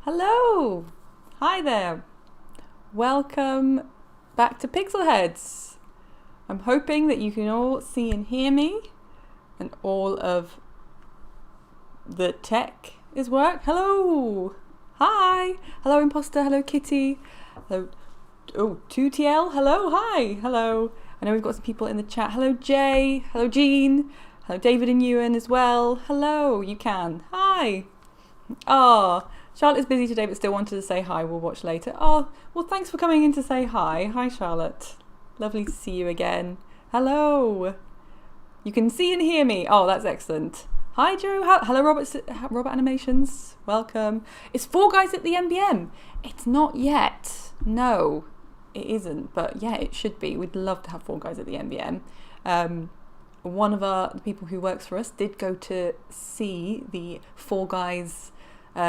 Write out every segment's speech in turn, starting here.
Hello! Hi there! Welcome back to PixelHeads. I'm hoping that you can all see and hear me and all of the tech is work. Hello! Hi! Hello Imposter, hello Kitty, hello 2TL, hello, hi, hello. I know we've got some people in the chat. Hello Jay, hello Jean, hello David and Ewan as well. Hello, you can. Hi! Oh, Charlotte's busy today but still wanted to say hi. We'll watch later. Oh, well thanks for coming in to say hi. Hi Charlotte. Lovely to see you again. Hello. You can see and hear me. Oh, that's excellent. Hi Joe. Hello Robert Animations. Welcome. It's Four Guys at the NBM. It's not yet. No, it isn't. But yeah, it should be. We'd love to have Four Guys at the NBM. One of the people who works for us did go to see the Four Guys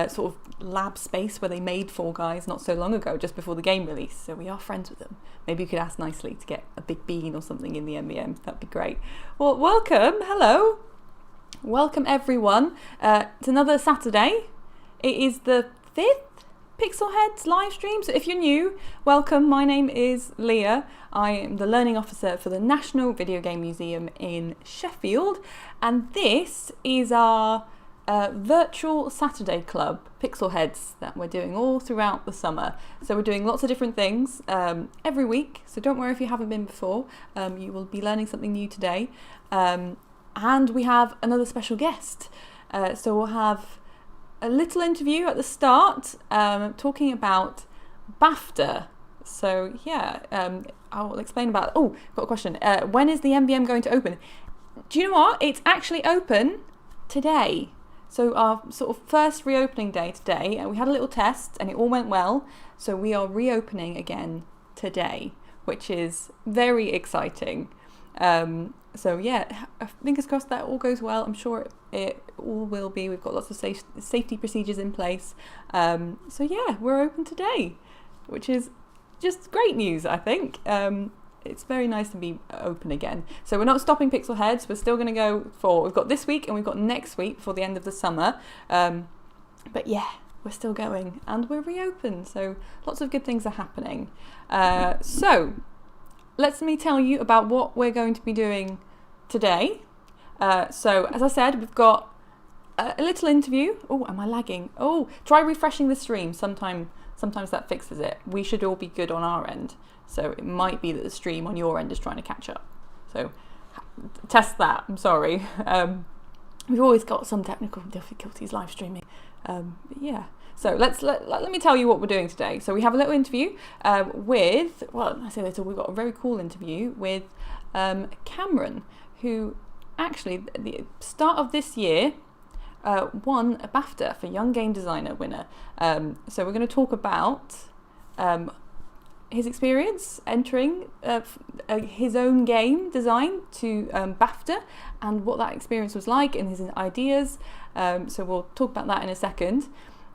sort of lab space where they made Fall Guys not so long ago, just before the game release. So we are friends with them. Maybe you could ask nicely to get a big bean or something in the NBM. That'd be great. Well, welcome. Hello. Welcome everyone. It's another Saturday. It is the 5th PixelHeads live stream. So if you're new, welcome. My name is Leah. I am the learning officer for the National Videogame Museum in Sheffield. And this is our virtual Saturday Club, PixelHeads, that we're doing all throughout the summer. So we're doing lots of different things every week. So don't worry if you haven't been before. You will be learning something new today. And we have another special guest. So we'll have a little interview at the start talking about BAFTA. So yeah, I'll explain about... Oh, got a question. When is the NBM going to open? Do you know what? It's actually open today. So our sort of first reopening day today, and we had a little test and it all went well. So we are reopening again today, which is very exciting. So yeah, fingers crossed that all goes well. I'm sure it all will be. We've got lots of safety procedures in place. So yeah, we're open today, which is just great news, I think. It's very nice to be open again. So we're not stopping PixelHeads. We're still going to go for... We've got this week and we've got next week before the end of the summer. But yeah, we're still going and we're reopened. So lots of good things are happening. So let me tell you about what we're going to be doing today. So as I said, we've got a little interview. Oh, am I lagging? Oh, try refreshing the stream. Sometimes that fixes it. We should all be good on our end. So it might be that the stream on your end is trying to catch up. So test that. I'm sorry. We've always got some technical difficulties live streaming. Yeah. So let me tell you what we're doing today. So we have a little interview with, well, I say little, we've got a very cool interview with Cameron, who actually at the start of this year won a BAFTA for Young Game Designer winner. So we're going to talk about his experience entering his own game design to BAFTA and what that experience was like and his ideas. So we'll talk about that in a second.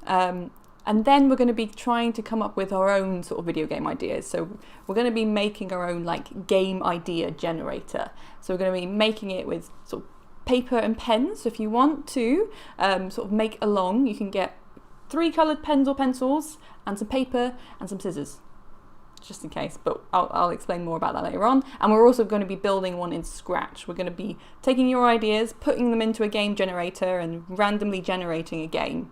And then we're going to be trying to come up with our own sort of video game ideas. So we're going to be making our own like game idea generator. So we're going to be making it with sort of paper and pens. So if you want to sort of make along, you can get 3 coloured pens or pencils and some paper and some scissors, just in case, but I'll explain more about that later on. And we're also going to be building one in Scratch. We're going to be taking your ideas, putting them into a game generator and randomly generating a game.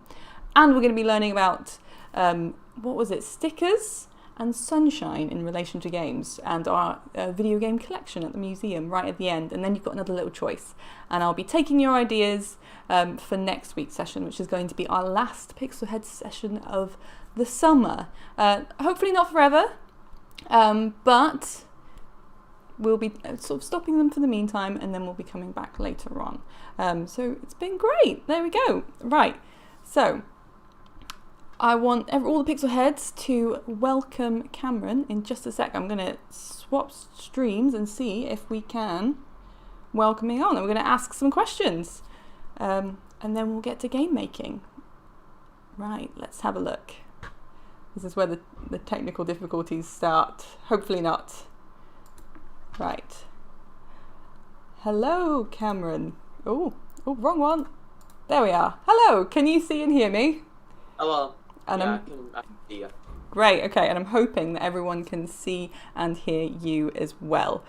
And we're going to be learning about, stickers and sunshine in relation to games and our video game collection at the museum right at the end. And then you've got another little choice. And I'll be taking your ideas for next week's session, which is going to be our last PixelHeads session of the summer. Hopefully not forever. But we'll be sort of stopping them for the meantime and then we'll be coming back later on. So it's been great. There we go. Right. So I want all the Pixel Heads to welcome Cameron in just a sec. I'm going to swap streams and see if we can welcome him on. And we're going to ask some questions. And then we'll get to game making. Right, let's have a look. This is where the technical difficulties start. Hopefully not. Right. Hello, Cameron. Oh, wrong one. There we are. Hello, can you see and hear me? Hello. And Yeah, I can see you. Great, okay, and I'm hoping that everyone can see and hear you as well.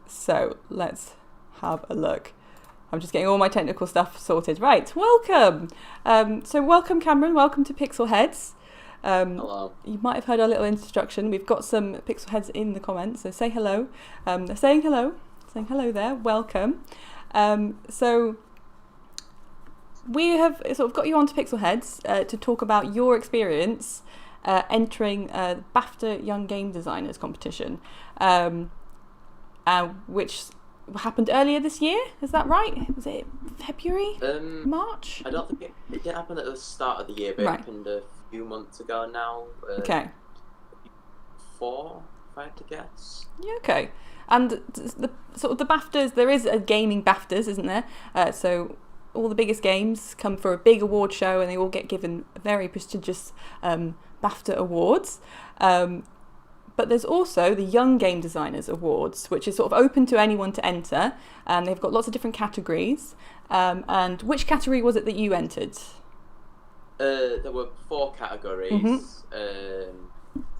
So let's have a look. I'm just getting all my technical stuff sorted. Right, welcome. So welcome, Cameron. Welcome to PixelHeads. Hello. You might have heard our little introduction. We've got some PixelHeads in the comments, so say hello. They're saying hello. Saying hello there. Welcome. So we have sort of got you onto PixelHeads to talk about your experience entering the BAFTA Young Game Designers competition, which happened earlier this year. Is that right? Was it February? March? I don't think it didn't happen at the start of the year, but Right. it happened a few months ago now. Okay. 4, if I had to guess. Yeah, okay. And the sort of the BAFTAs, there is a gaming BAFTAs, isn't there? So all the biggest games come for a big award show, and they all get given very prestigious BAFTA awards. But there's also the Young Game Designers Awards, which is sort of open to anyone to enter, and they've got lots of different categories. And which category was it that you entered? There were 4 categories,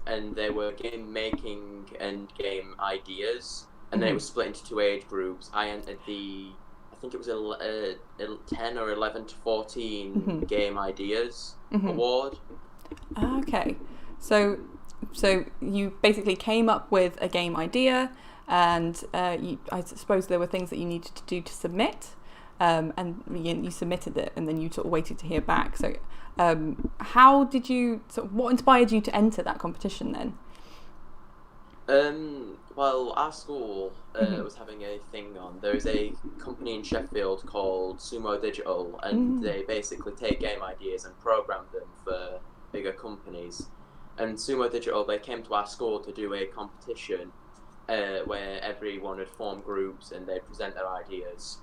and they were game making and game ideas, and then it was split into 2 age groups. I entered I think it was a 10 or 11 to 14 game ideas award. Okay, so you basically came up with a game idea, and I suppose there were things that you needed to do to submit, and you submitted it, and then you sort of waited to hear back. So how did you, what inspired you to enter that competition then? Well, our school was having a thing on. There is a company in Sheffield called Sumo Digital, and they basically take game ideas and program them for bigger companies. And Sumo Digital, they came to our school to do a competition where everyone would form groups and they'd present their ideas.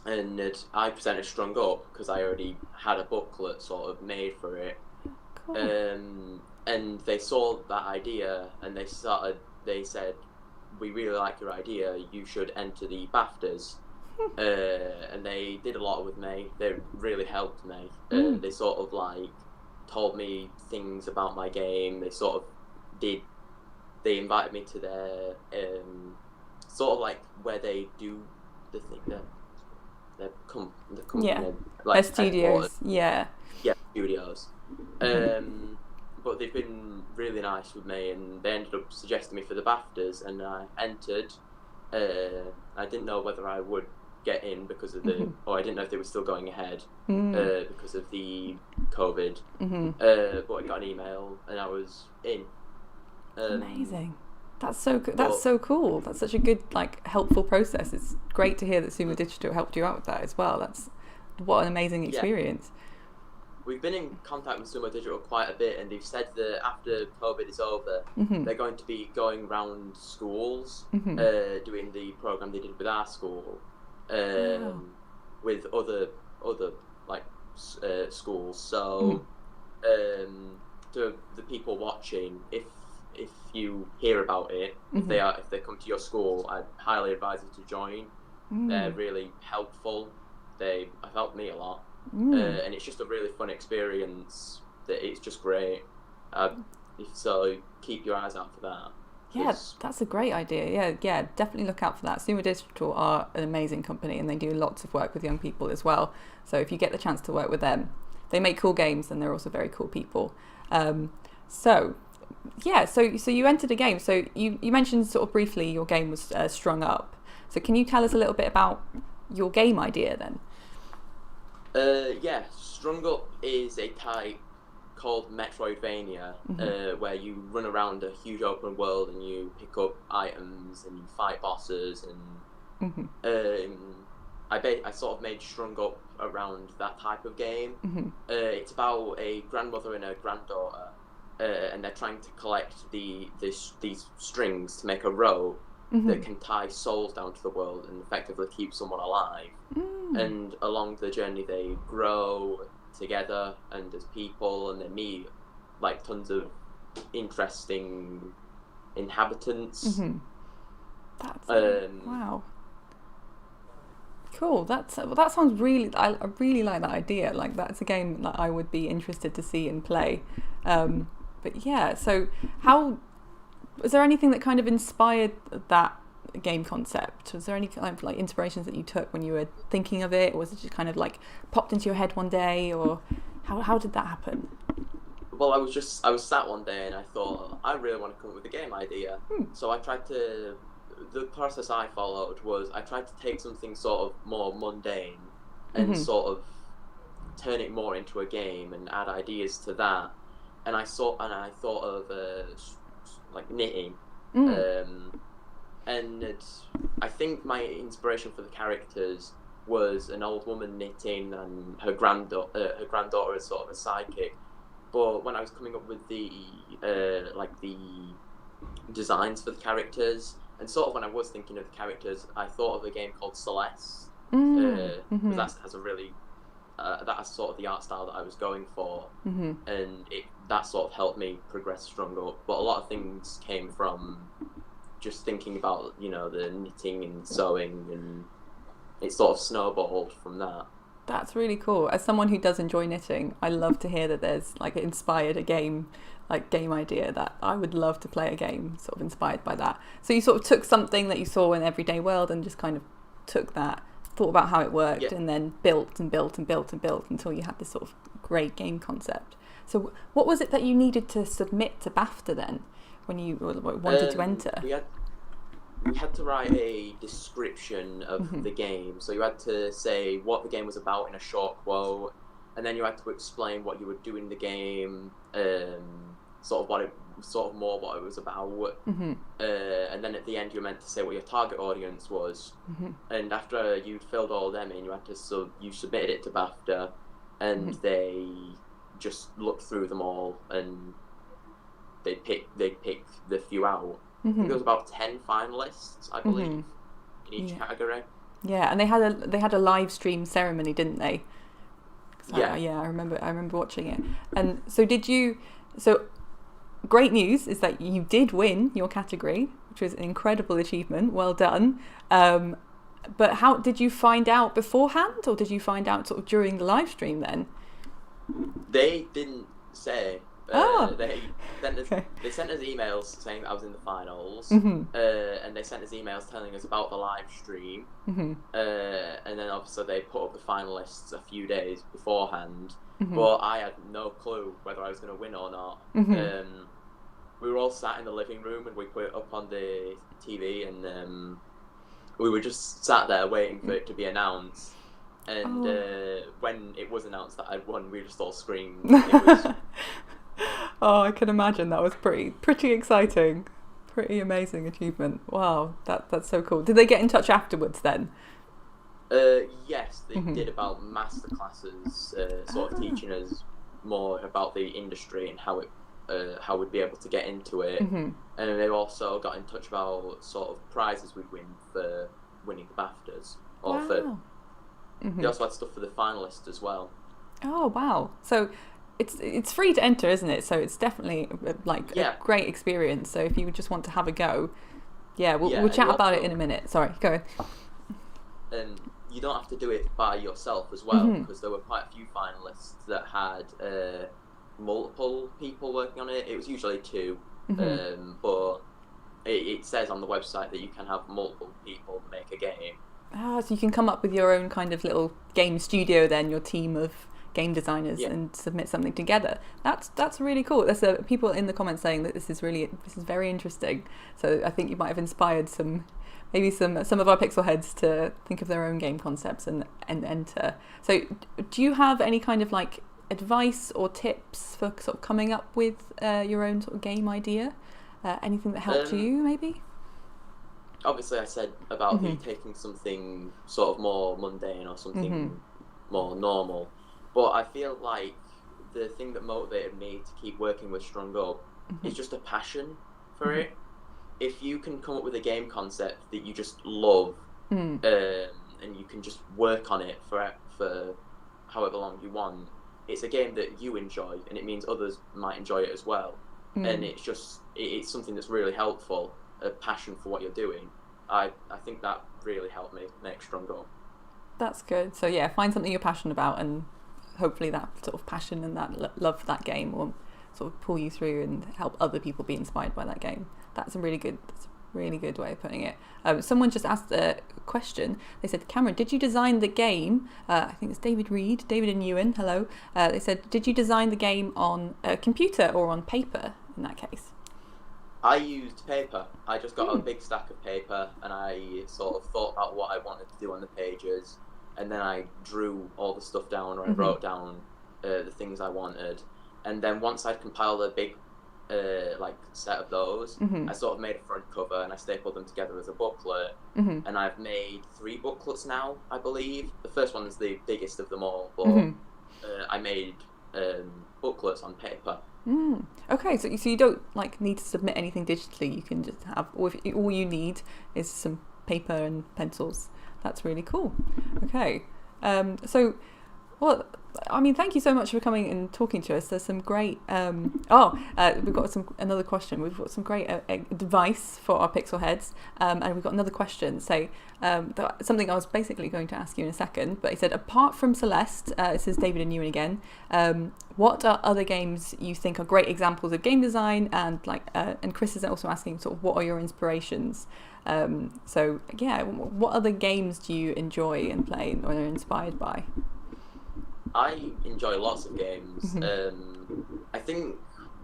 And I presented Strung Up because I already had a booklet sort of made for it. Cool. And they saw that idea, and they said, "We really like your idea. You should enter the BAFTAs." And they did a lot with me. They really helped me. They sort of like told me things about my game. They sort of they invited me to their sort of like where they do the thing the company, Yeah, like their studios. Yeah. Yeah, studios. But they've been really nice with me, and they ended up suggesting me for the BAFTAs, and I entered. I didn't know whether I would get in because of or I didn't know if they were still going ahead because of the COVID. But I got an email, and I was in. Amazing. That's so good. That's so cool. That's such a good, like, helpful process. It's great to hear that Sumo Digital helped you out with that as well. That's what an amazing experience. Yeah. We've been in contact with Sumo Digital quite a bit, and they've said that after COVID is over, they're going to be going round schools, doing the program they did with our school, with other like schools. So, to the people watching, if you hear about it, if they come to your school, I'd highly advise you to join. They're really helpful. They have helped me a lot. And it's just a really fun experience. That it's just great. So keep your eyes out for that. Yeah, that's a great idea. Yeah, definitely look out for that. Sumo Digital are an amazing company, and they do lots of work with young people as well. So if you get the chance to work with them, they make cool games, and they're also very cool people. So you entered a game. So you mentioned sort of briefly your game was Strung Up. So can you tell us a little bit about your game idea then? Yeah, Strung Up is a type called Metroidvania, where you run around a huge open world and you pick up items and you fight bosses, and I sort of made Strung Up around that type of game. It's about a grandmother and a granddaughter, and they're trying to collect these strings to make a rope that can tie souls down to the world and effectively keep someone alive. And along the journey they grow together and as people, and they meet like tons of interesting inhabitants. That's wow. Cool. That sounds really. I really like that idea. Like that's a game that I would be interested to see and play. But yeah. So how was there anything that kind of inspired that game concept? Was there any kind of like inspirations that you took when you were thinking of it, or was it just kind of like popped into your head one day, or how did that happen? Well, I was sat one day and I thought I really want to come up with a game idea. So I tried to. The process I followed was I tried to take something sort of more mundane and sort of turn it more into a game and add ideas to that. And I thought of like knitting. And I think my inspiration for the characters was an old woman knitting and her granddaughter as sort of a sidekick. But when I was coming up with the designs for the characters, and sort of when I was thinking of the characters, I thought of a game called Celeste. Because that has a really that's sort of the art style that I was going for, and that sort of helped me progress Strung Up. But a lot of things came from just thinking about the knitting and sewing, and it sort of snowballed from that. That's really cool. As someone who does enjoy knitting, I love to hear that there's like inspired a game idea that I would love to play a game sort of inspired by that. So you sort of took something that you saw in the everyday world and just kind of took that, thought about how it worked, and then built and built and built and built until you had this sort of great game concept. So what was it that you needed to submit to BAFTA then when you wanted to enter? We had to write a description of the game. So you had to say what the game was about in a short quote, and then you had to explain what you would do in the game, sort of what it was about, and then at the end you were meant to say what your target audience was, and after you'd filled all them in, you had to you submitted it to BAFTA, and they just looked through them all and they picked the few out. I think there was about 10 finalists, I believe, in each category. Yeah, and they had a live stream ceremony, didn't they? Yeah. I remember watching it. And so so great news is that you did win your category, which was an incredible achievement. Well done. But how did you find out beforehand, or did you find out sort of during the live stream then? They didn't say. They sent us emails saying that I was in the finals, and they sent us emails telling us about the live stream, and then obviously they put up the finalists a few days beforehand, but I had no clue whether I was going to win or not. We were all sat in the living room and we put it up on the TV, and we were just sat there waiting for it to be announced. And when it was announced that I'd won, we just all screamed. It was... Oh, I can imagine that was pretty exciting, pretty amazing achievement. Wow, that's so cool. Did they get in touch afterwards then? Yes, they did, about masterclasses, sort of teaching us more about the industry and how we'd be able to get into it. And they also got in touch about sort of prizes we'd win for winning the BAFTAs. They also had stuff for the finalists as well. Oh wow! So it's free to enter, isn't it? So it's definitely a great experience. So if you just want to have a go, we'll chat about it in a minute. Sorry, go ahead. And you don't have to do it by yourself as well, because there were quite a few finalists that had multiple people working on it. It was usually 2, but it says on the website that you can have multiple people make a game. So you can come up with your own kind of little game studio then, your team of game designers, and submit something together. That's really cool. There's people in the comments saying that this is very interesting. So I think you might have inspired some of our pixel heads to think of their own game concepts and enter. So do you have any kind of like advice or tips for sort of coming up with your own sort of game idea? Anything that helped you maybe? Obviously I said about you taking something sort of more mundane or something more normal. But I feel like the thing that motivated me to keep working with Strung Up is just a passion for it. If you can come up with a game concept that you just love, and you can just work on it for however long you want, it's a game that you enjoy, and it means others might enjoy it as well. And it's something that's really helpful, a passion for what you're doing. I think that really helped me make Strung Up. That's good. So yeah, find something you're passionate about, and hopefully that sort of passion and that love for that game will sort of pull you through and help other people be inspired by that game. That's a really good way of putting it. Someone just asked a question. They said, Cameron, did you design the game? I think it's David and Ewan. Hello. They said, did you design the game on a computer or on paper in that case? I used paper. I just got a big stack of paper and I sort of thought about what I wanted to do on the pages, and then I drew all the stuff down, or I wrote down the things I wanted, and then once I'd compiled a big set of those, I sort of made a front cover and I stapled them together as a booklet, and I've made 3 booklets now, I believe. The first one is the biggest of them all, but I made booklets on paper. Okay, so you don't need to submit anything digitally. You can just have, all you need is some paper and pencils. That's really cool. Okay, thank you so much for coming and talking to us. There's some great. We've got another question. We've got some great advice for our pixel heads, and we've got another question. So, something I was basically going to ask you in a second, but he said, apart from Celeste, this is David and Ewan again. What are other games you think are great examples of game design? And and Chris is also asking, sort of, what are your inspirations? What other games do you enjoy and play or are inspired by? I enjoy lots of games. I think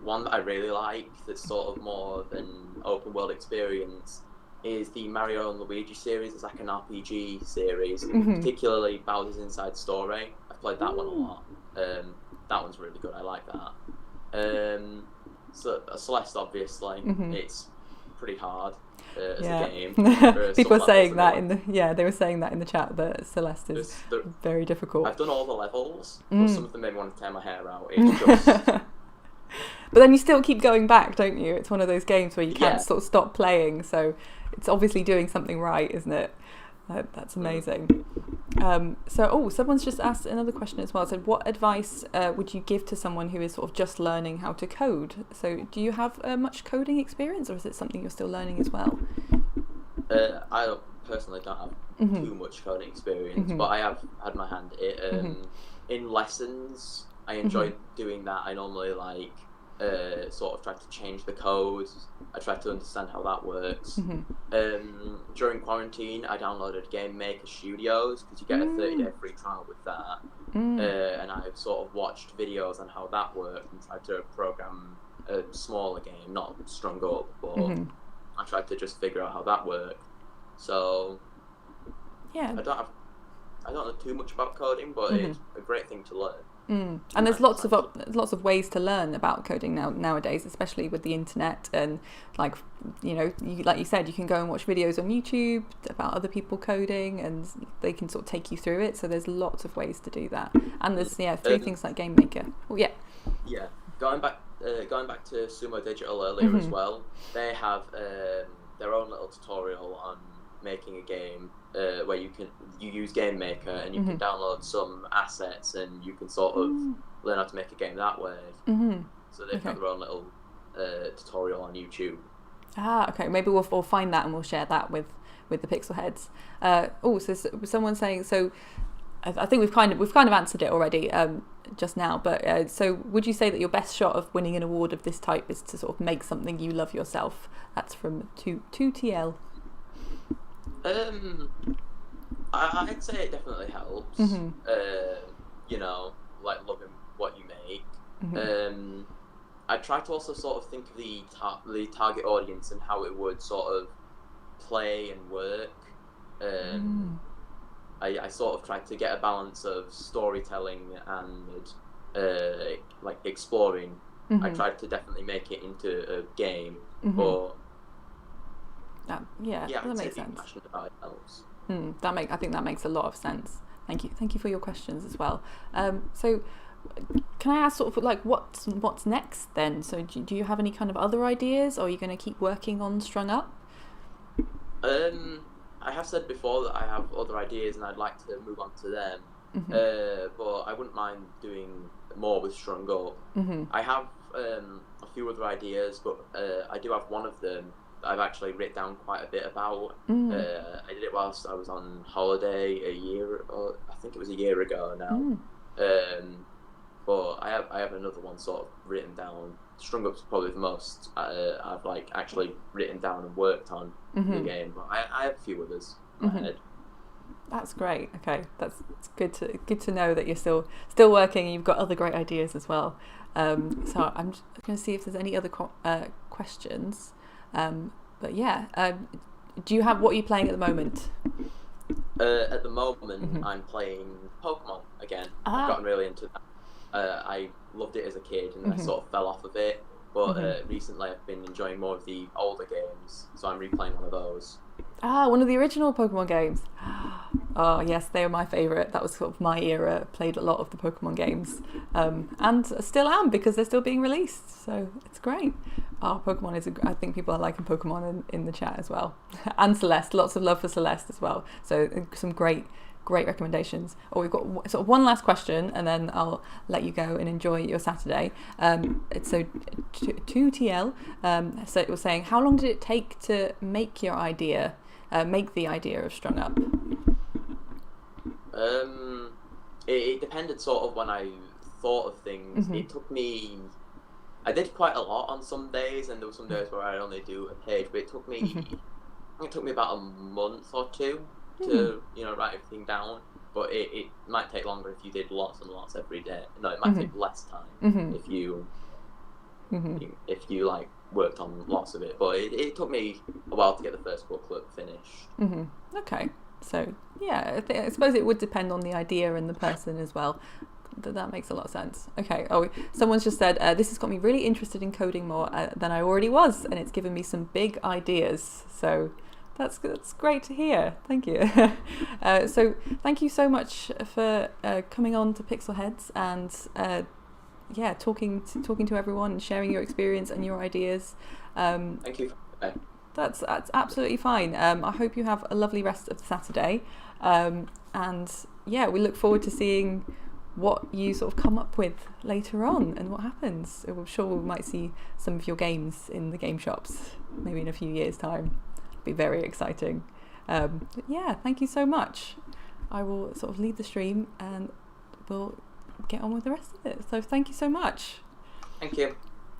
one that I really like that's sort of more of an open world experience is the Mario and Luigi series. It's like an RPG series, particularly Bowser's Inside Story. I've played that one a lot. That one's really good. I like that. Celeste, obviously, it's pretty hard as a game. People are saying that they were saying that in the chat, that Celeste is very difficult. I've done all the levels, but some of them made me want to tear my hair out. It's just... But then you still keep going back, don't you? It's one of those games where you can't sort of stop playing, so it's obviously doing something right, isn't it? That's amazing. Someone's just asked another question as well. Said, what advice would you give to someone who is sort of just learning how to code? So do you have much coding experience, or is it something you're still learning as well? I personally don't have too much coding experience, but I have had my hand in it. In lessons, I enjoy doing that. I normally sort of try to change the code. I try to understand how that works. During quarantine, I downloaded Game Maker Studios because you get a 30-day free trial with that. And I've sort of watched videos on how that worked and tried to program a smaller game, not strung up, but I tried to just figure out how that worked. So I don't know too much about coding, but it's a great thing to learn. And there's lots of ways to learn about coding nowadays, especially with the internet, and like you said, you can go and watch videos on YouTube about other people coding, and they can sort of take you through it. So there's lots of ways to do that, and there's 3 things like Game Maker. Going back to Sumo Digital earlier as well, they have their own little tutorial on making a game where you use Game Maker and you can download some assets and you can sort of learn how to make a game that way. So they've got their own little tutorial on YouTube. Okay. Maybe we'll find that and we'll share that with the Pixel Heads. So someone's saying, so I think we've kind of answered it already just now, but so would you say that your best shot of winning an award of this type is to sort of make something you love yourself? That's from 2TL. I'd say it definitely helps. Loving what you make. I try to also sort of think of the target audience and how it would sort of play and work. I sort of try to get a balance of storytelling and exploring. I tried to definitely make it into a game, but that makes sense. Passionate about it helps. I think that makes a lot of sense. Thank you for your questions as well. So can I ask sort of what's next then? So do you have any kind of other ideas, or are you going to keep working on Strung Up? I have said before that I have other ideas and I'd like to move on to them, but I wouldn't mind doing more with Strung Up. I have a few other ideas, but I do have one of them I've actually written down quite a bit about. I did it whilst I was on holiday I think it was a year ago now. But I have another one sort of written down. Strung Up's probably the most I've like actually written down and worked on in the game. But I have a few others in my head. That's great. Okay, it's good to know that you're still working and you've got other great ideas as well. So I'm just going to see if there's any other questions. But yeah, what are you playing at the moment? At the moment, I'm playing Pokemon again. I've gotten really into that. I loved it as a kid, and then I sort of fell off of it. But recently, I've been enjoying more of the older games, so I'm replaying one of those. One of the original Pokemon games. Oh yes, they were my favourite. That was sort of my era. Played a lot of the Pokemon games, and still am because they're still being released. So it's great. Pokemon is. I think people are liking Pokemon in the chat as well, and Celeste. Lots of love for Celeste as well. So some great recommendations. We've got sort of one last question, and then I'll let you go and enjoy your Saturday. So 2TL. So it was saying, how long did it take to make the idea of Strung Up? It depended sort of when I thought of things. It took me. I did quite a lot on some days, and there were some days where I'd only do a page. But it took me about a month or two to write everything down. But it might take longer if you did lots and lots every day. No, it might take less time if you like worked on lots of it. But it took me a while to get the first booklet finished. Okay, so yeah, I suppose it would depend on the idea and the person as well. That makes a lot of sense. Okay. Someone's just said, this has got me really interested in coding more than I already was, and it's given me some big ideas. So that's great to hear. Thank you. So thank you so much for coming on to PixelHeads and talking to everyone and sharing your experience and your ideas. Thank you. That's absolutely fine. I hope you have a lovely rest of the Saturday. And we look forward to seeing what you sort of come up with later on and what happens. I'm sure we might see some of your games in the game shops maybe in a few years' time. It'll be very exciting. Thank you so much. I will sort of leave the stream and we'll get on with the rest of it. So thank you so much. Thank you.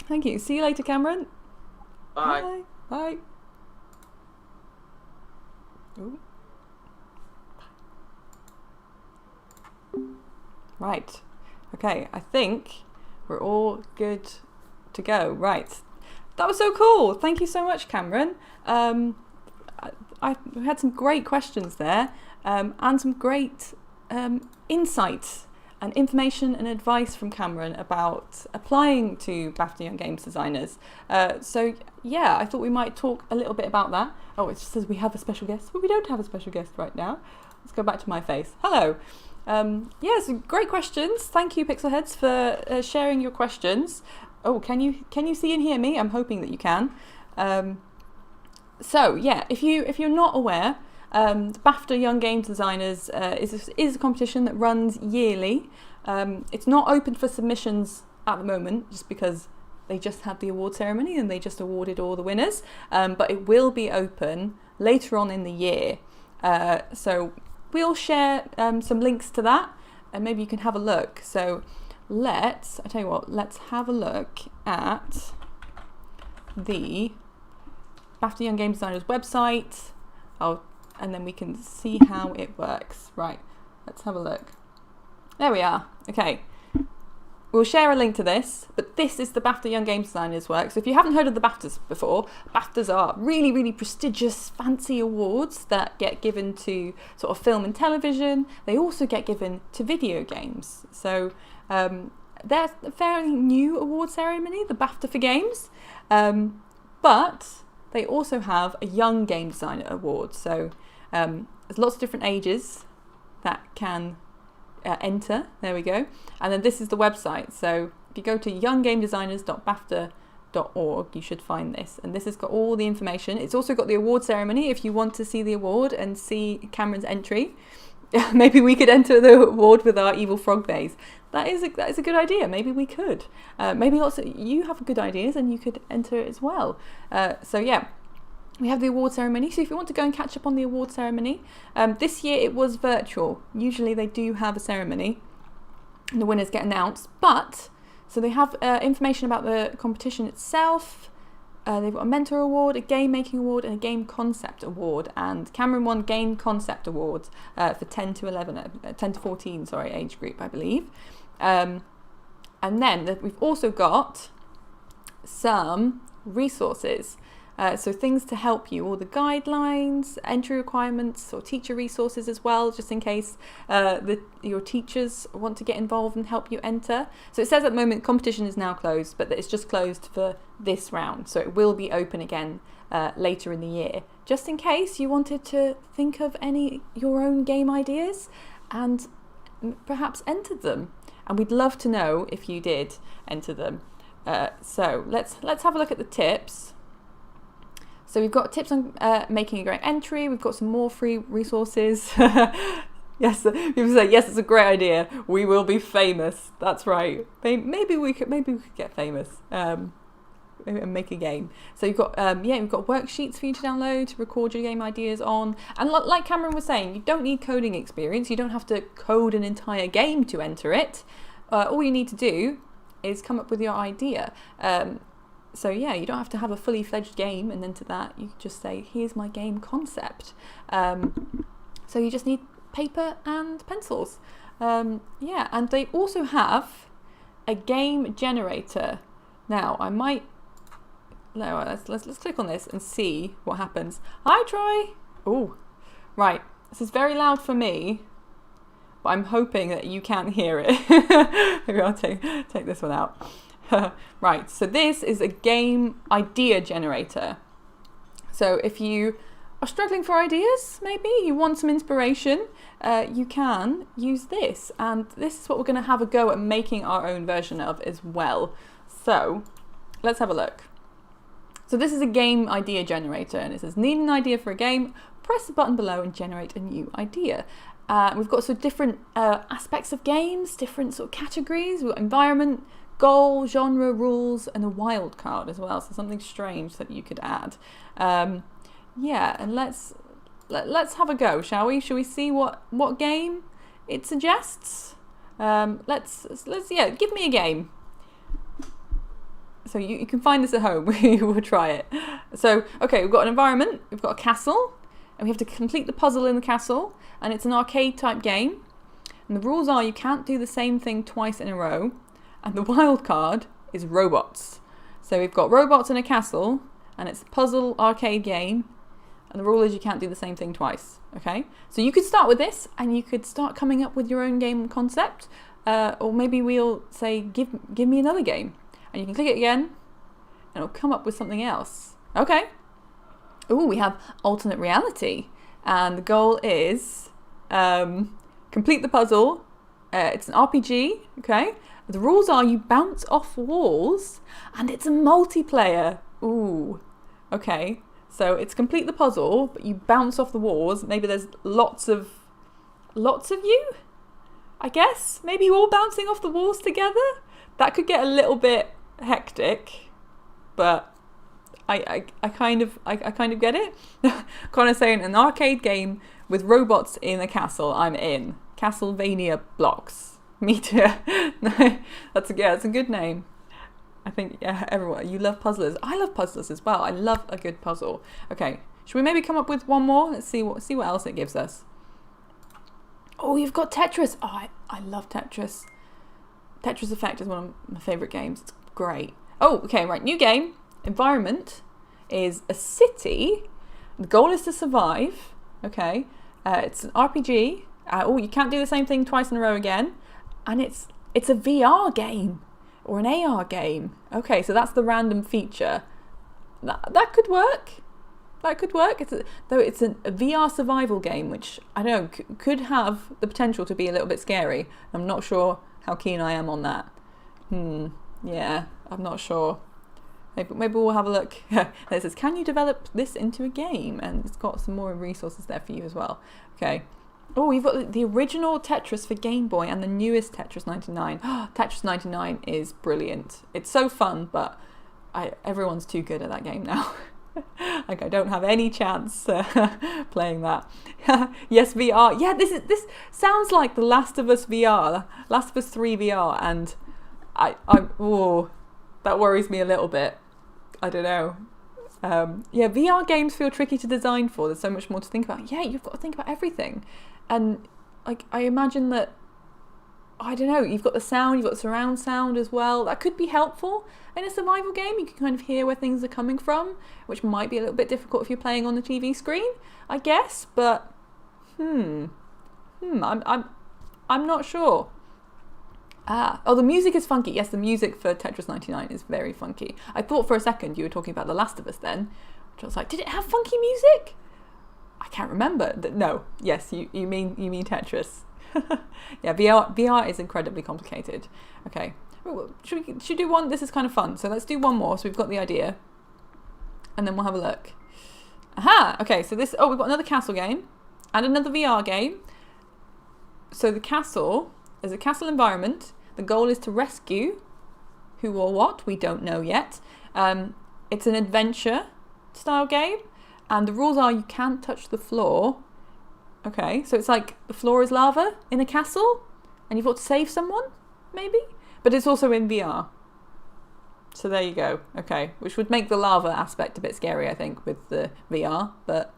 Thank you. See you later, Cameron. Bye. Bye. Ooh. Right. Okay, I think we're all good to go. Right. That was so cool. Thank you so much, Cameron. I had some great questions there and some great insight and information and advice from Cameron about applying to BAFTA Young Games Designers. I thought we might talk a little bit about that. Oh, it just says we have a special guest, but we don't have a special guest right now. Let's go back to my face. Hello. So great questions. Thank you, Pixelheads, for sharing your questions. Oh, can you see and hear me? I'm hoping that you can. If you're not aware, the BAFTA Young Games Designers is a competition that runs yearly. It's not open for submissions at the moment, just because they just had the award ceremony and they just awarded all the winners. But it will be open later on in the year. So we'll share some links to that, and maybe you can have a look. So let's have a look at the BAFTA Young Game Designers website. And then we can see how it works. Right, let's have a look. There we are. Okay. We'll share a link to this, but this is the BAFTA Young Games Designers work. So if you haven't heard of the BAFTAs before, BAFTAs are really, really prestigious, fancy awards that get given to sort of film and television. They also get given to video games. So they're a fairly new award ceremony, the BAFTA for games. But they also have a Young Game Designer Award. So there's lots of different ages that can enter. There we go. And then this is the website. So if you go to younggamedesigners.bafta.org, you should find this. And this has got all the information. It's also got the award ceremony if you want to see the award and see Cameron's entry. Maybe we could enter the award with our evil frog bays. That is a good idea. Maybe we could. Maybe lots of you have good ideas and you could enter it as well. we have the award ceremony. So if you want to go and catch up on the award ceremony, this year it was virtual. Usually they do have a ceremony and the winners get announced. But, so they have information about the competition itself. They've got a mentor award, a game making award, and a game concept award. And Cameron won game concept awards for 10 to 14 age group, I believe. And then we've also got some resources. So things to help you, all the guidelines, entry requirements, or teacher resources as well, just in case your teachers want to get involved and help you enter. So it says at the moment competition is now closed, but it's just closed for this round. So it will be open again later in the year, just in case you wanted to think of your own game ideas and perhaps entered them. And we'd love to know if you did enter them. So let's have a look at the tips. So we've got tips on making a great entry. We've got some more free resources. Yes, people say yes, it's a great idea. We will be famous. That's right. Maybe we could get famous and make a game. So you've got we've got worksheets for you to download to record your game ideas on. And like Cameron was saying, you don't need coding experience. You don't have to code an entire game to enter it. All you need to do is come up with your idea. So yeah, you don't have to have a fully fledged game and enter that. You can just say, here's my game concept. So you just need paper and pencils. And they also have a game generator. Now let's click on this and see what happens. Hi Troy. Oh, right. This is very loud for me, but I'm hoping that you can't hear it. Maybe I'll take this one out. Right, so this is a game idea generator. So if you are struggling for ideas, maybe you want some inspiration, you can use this. And this is what we're going to have a go at making our own version of as well. So let's have a look. So this is a game idea generator, and it says, need an idea for a game? Press the button below and generate a new idea. We've got sort of different aspects of games, different sort of categories. We've got environment, goal, genre, rules, and a wild card as well. So something strange that you could add. And let's have a go, shall we? Shall we see what game it suggests? Let's give me a game. So you can find this at home. We'll try it. So okay, we've got an environment, we've got a castle, and we have to complete the puzzle in the castle, and it's an arcade type game. And the rules are you can't do the same thing twice in a row. And the wild card is robots. So we've got robots in a castle, and it's a puzzle arcade game, and the rule is you can't do the same thing twice. Okay, so you could start with this, and you could start coming up with your own game concept, or maybe we'll say give me another game, and you can click it again, and it'll come up with something else. Okay. Oh, we have alternate reality, and the goal is complete the puzzle. It's an RPG. Okay. The rules are you bounce off walls, and it's a multiplayer. Ooh, okay. So it's complete the puzzle, but you bounce off the walls. Maybe there's lots of you, I guess. Maybe you're all bouncing off the walls together. That could get a little bit hectic, but I kind of get it. Connor's saying an arcade game with robots in a castle. I'm in. Castlevania blocks. Me too. That's a good name. I think everyone, you love puzzlers. I love puzzlers as well. I love a good puzzle. Okay, should we maybe come up with one more? Let's see what else it gives us. Oh, you've got Tetris. Oh, I love Tetris. Tetris Effect is one of my favourite games. It's great. Oh, okay, right. New game. Environment is a city. The goal is to survive. Okay. It's an RPG. You can't do the same thing twice in a row again. And it's a VR game or an AR game. Okay, so that's the random feature. That could work. That could work. It's a VR survival game, which I don't know could have the potential to be a little bit scary. I'm not sure how keen I am on that. Yeah, I'm not sure. Maybe we'll have a look. It says, can you develop this into a game? And it's got some more resources there for you as well. Okay. Oh, you've got the original Tetris for Game Boy and the newest Tetris 99. Tetris 99 is brilliant. It's so fun, but everyone's too good at that game now. Like I don't have any chance playing that. Yes, VR. Yeah, this sounds like the Last of Us VR, Last of Us 3 VR, and oh, that worries me a little bit. I don't know. Yeah, VR games feel tricky to design for. There's so much more to think about. Yeah, you've got to think about everything, and like I imagine that. I don't know, you've got the sound, you've got surround sound as well. That could be helpful in a survival game. You can kind of hear where things are coming from, which might be a little bit difficult if you're playing on the TV screen, I guess. But I'm not sure. Oh, the music is funky. Yes, the music for Tetris 99 is very funky. I thought for a second you were talking about The Last of Us then, which I was like, did it have funky music? I can't remember. No, yes, you mean Tetris. Yeah, VR is incredibly complicated. Okay, should we do one? This is kind of fun. So let's do one more. So we've got the idea, and then we'll have a look. Aha! Okay, so this. Oh, we've got another castle game and another VR game. So the castle is a castle environment. The goal is to rescue who or what we don't know yet. It's an adventure style game, and the rules are you can't touch the floor. Okay, so it's like the floor is lava in a castle and you've got to save someone, maybe? But it's also in VR. So there you go. Okay, which would make the lava aspect a bit scary, I think, with the VR, but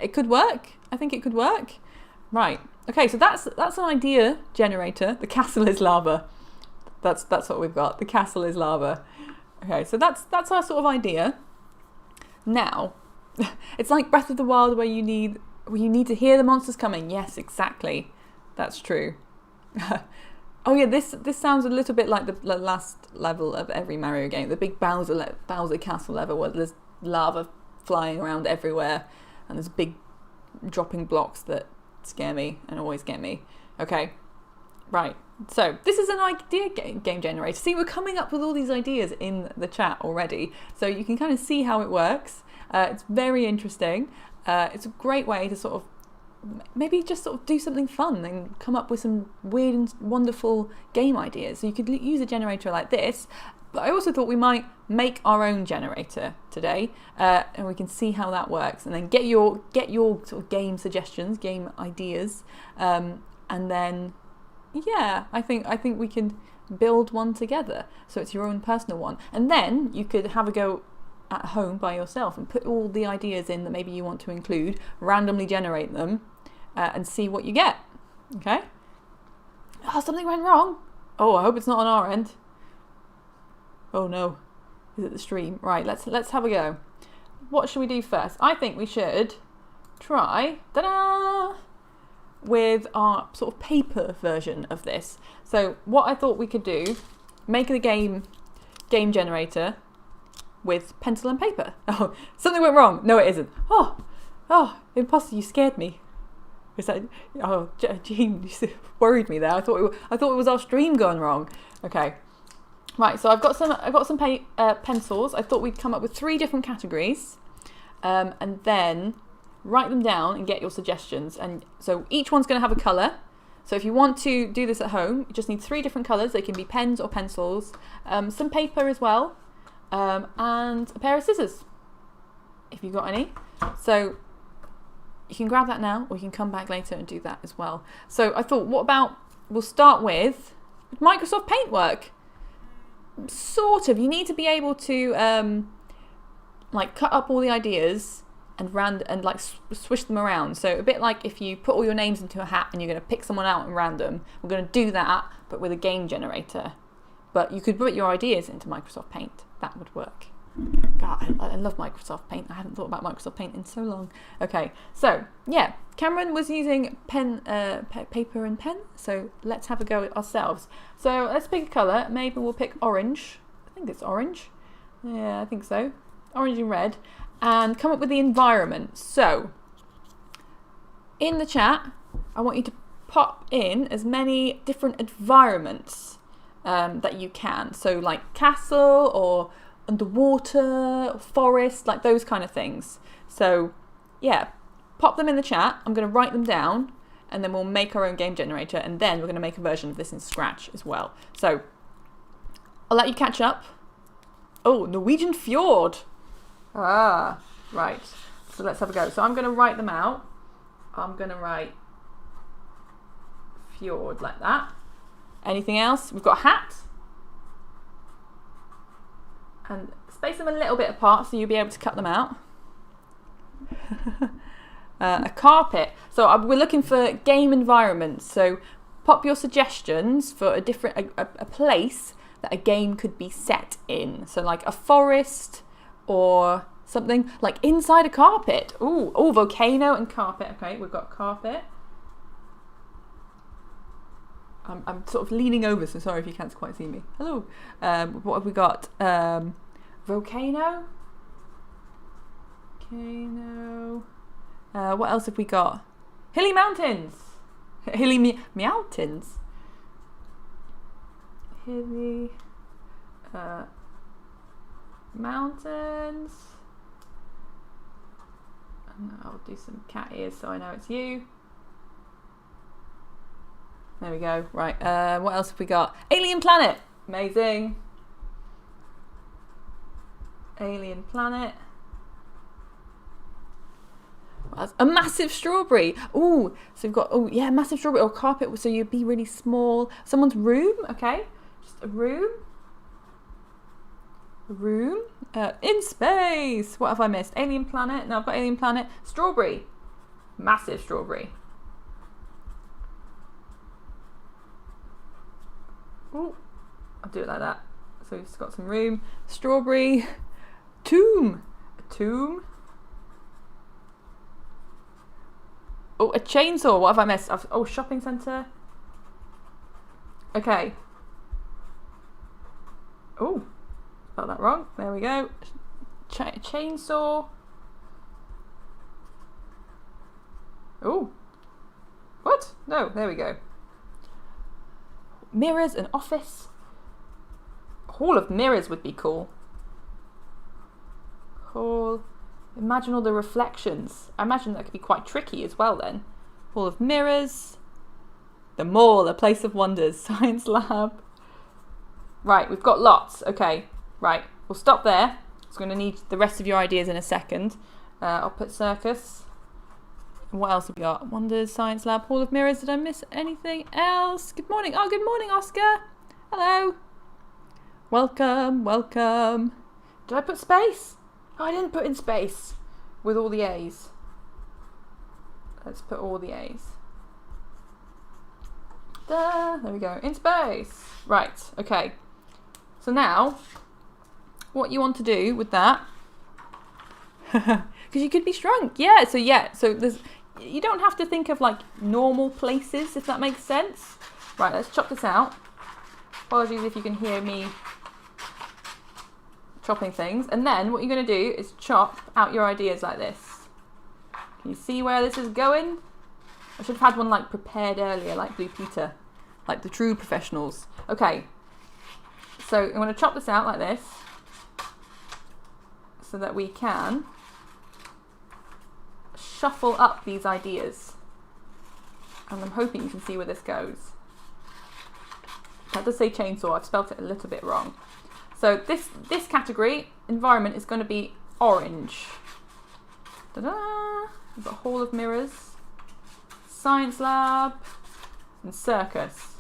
it could work. I think it could work. Right. Okay, so that's an idea generator. The castle is lava. That's what we've got. The castle is lava. Okay, so that's our sort of idea. Now, it's like Breath of the Wild where you need to hear the monsters coming. Yes, exactly. That's true. Oh yeah, this sounds a little bit like the last level of every Mario game, the big Bowser Castle level where there's lava flying around everywhere and there's big dropping blocks that scare me and always get me. Okay, right. So this is an idea game generator. See, we're coming up with all these ideas in the chat already, so you can kind of see how it works. It's very interesting. It's a great way to sort of maybe just sort of do something fun and come up with some weird and wonderful game ideas. So you could use a generator like this, but I also thought we might make our own generator today, and we can see how that works, and then get your sort of game suggestions, game ideas, and then yeah, I think we can build one together. So it's your own personal one, and then you could have a go at home by yourself and put all the ideas in that maybe you want to include, randomly generate them, and see what you get. Okay? Oh, something went wrong. Oh, I hope it's not on our end. Oh no. Is it the stream? Right, let's have a go. What should we do first? I think we should try with our sort of paper version of this. So what I thought we could do, make the game generator with pencil and paper. Oh, something went wrong. No, it isn't. Oh, imposter, you scared me. Is that? Oh, Jean, you worried me there. I thought it was our stream going wrong. Okay, right. So I've got some pencils. I thought we'd come up with 3 different categories, and then write them down and get your suggestions. And so each one's going to have a colour. So if you want to do this at home, you just need 3 different colours. They can be pens or pencils, some paper as well, and a pair of scissors, if you've got any. So you can grab that now, or you can come back later and do that as well. So I thought, what about, we'll start with Microsoft Paint work. Sort of, you need to be able to like cut up all the ideas and like swish them around. So a bit like if you put all your names into a hat and you're going to pick someone out at random, we're going to do that, but with a game generator. But you could put your ideas into Microsoft Paint. That would work. God, I love Microsoft Paint. I haven't thought about Microsoft Paint in so long. Okay, so yeah, Cameron was using paper and pen. So let's have a go at ourselves. So let's pick a colour. Maybe we'll pick orange. I think it's orange. Yeah, I think so. Orange and red. And come up with the environment. So in the chat, I want you to pop in as many different environments that you can. So like castle or underwater, or forest, like those kind of things. So yeah, pop them in the chat. I'm going to write them down, and then we'll make our own game generator, and then we're going to make a version of this in Scratch as well. So I'll let you catch up. Oh, Norwegian fjord. Ah, right. So let's have a go. So I'm going to write them out. I'm going to write fjord like that. Anything else? We've got a hat. And space them a little bit apart so you'll be able to cut them out. A carpet. So we're looking for game environments. So pop your suggestions for a place that a game could be set in. So like a forest or something like inside a carpet. Ooh, volcano and carpet. Okay, we've got carpet. I'm sort of leaning over, so sorry if you can't quite see me. Hello. What have we got? Volcano. Volcano. What else have we got? Hilly mountains. Hilly mountains. Hilly mountains. And I'll do some cat ears so I know it's you. There we go. Right. What else have we got? Alien planet. Amazing. Alien planet. A massive strawberry. Ooh, so we've got, massive strawberry or carpet. So you'd be really small. Someone's room. Okay. Just a room. A room. In space. What have I missed? Alien planet. No, I've got alien planet. Strawberry. Massive strawberry. Ooh, I'll do it like that. So we've just got some room. Strawberry. Tomb. A tomb. Oh, a chainsaw. What have I missed? Shopping centre. Okay. Oh, spelled that wrong. There we go. Chainsaw. Oh. What? No, there we go. Mirrors, an office. Hall of mirrors would be cool. Hall. Imagine all the reflections. I imagine that could be quite tricky as well then. Hall of mirrors. The mall, a place of wonders. Science lab. Right, we've got lots. Okay, right. We'll stop there. I'm going to need the rest of your ideas in a second. I'll put circus. What else have we got? Wonders, science lab, hall of mirrors. Did I miss anything else? Good morning. Oh, good morning, Oscar. Hello. Welcome, welcome. Did I put space? Oh, I didn't put in space with all the A's. Let's put all the A's. There we go. In space. Right, okay. So now, what you want to do with that, because you could be shrunk. So there's, you don't have to think of like normal places, if that makes sense. Right, let's chop this out. Apologies if you can hear me chopping things. And then what you're going to do is chop out your ideas like this. Can you see where this is going? I should have had one like prepared earlier, like Blue Peter, like the true professionals. Okay, so I'm going to chop this out like this so that we can shuffle up these ideas. And I'm hoping you can see where this goes. That does say chainsaw. I've spelt it a little bit wrong. So this category, environment, is going to be orange. Ta-da! We've got hall of mirrors, science lab, and circus.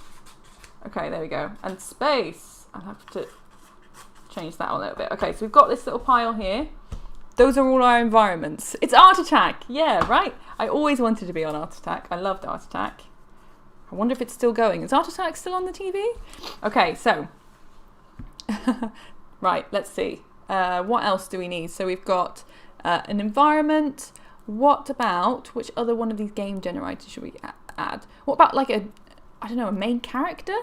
Okay, there we go. And space. I'll have to change that a little bit. Okay, so we've got this little pile here. Those are all our environments. It's Art Attack. Yeah, right. I always wanted to be on Art Attack. I loved Art Attack. I wonder if it's still going. Is Art Attack still on the TV? Okay, so right, let's see. What else do we need? So we've got an environment. What about, which other one of these game generators should we add? What about like a main character?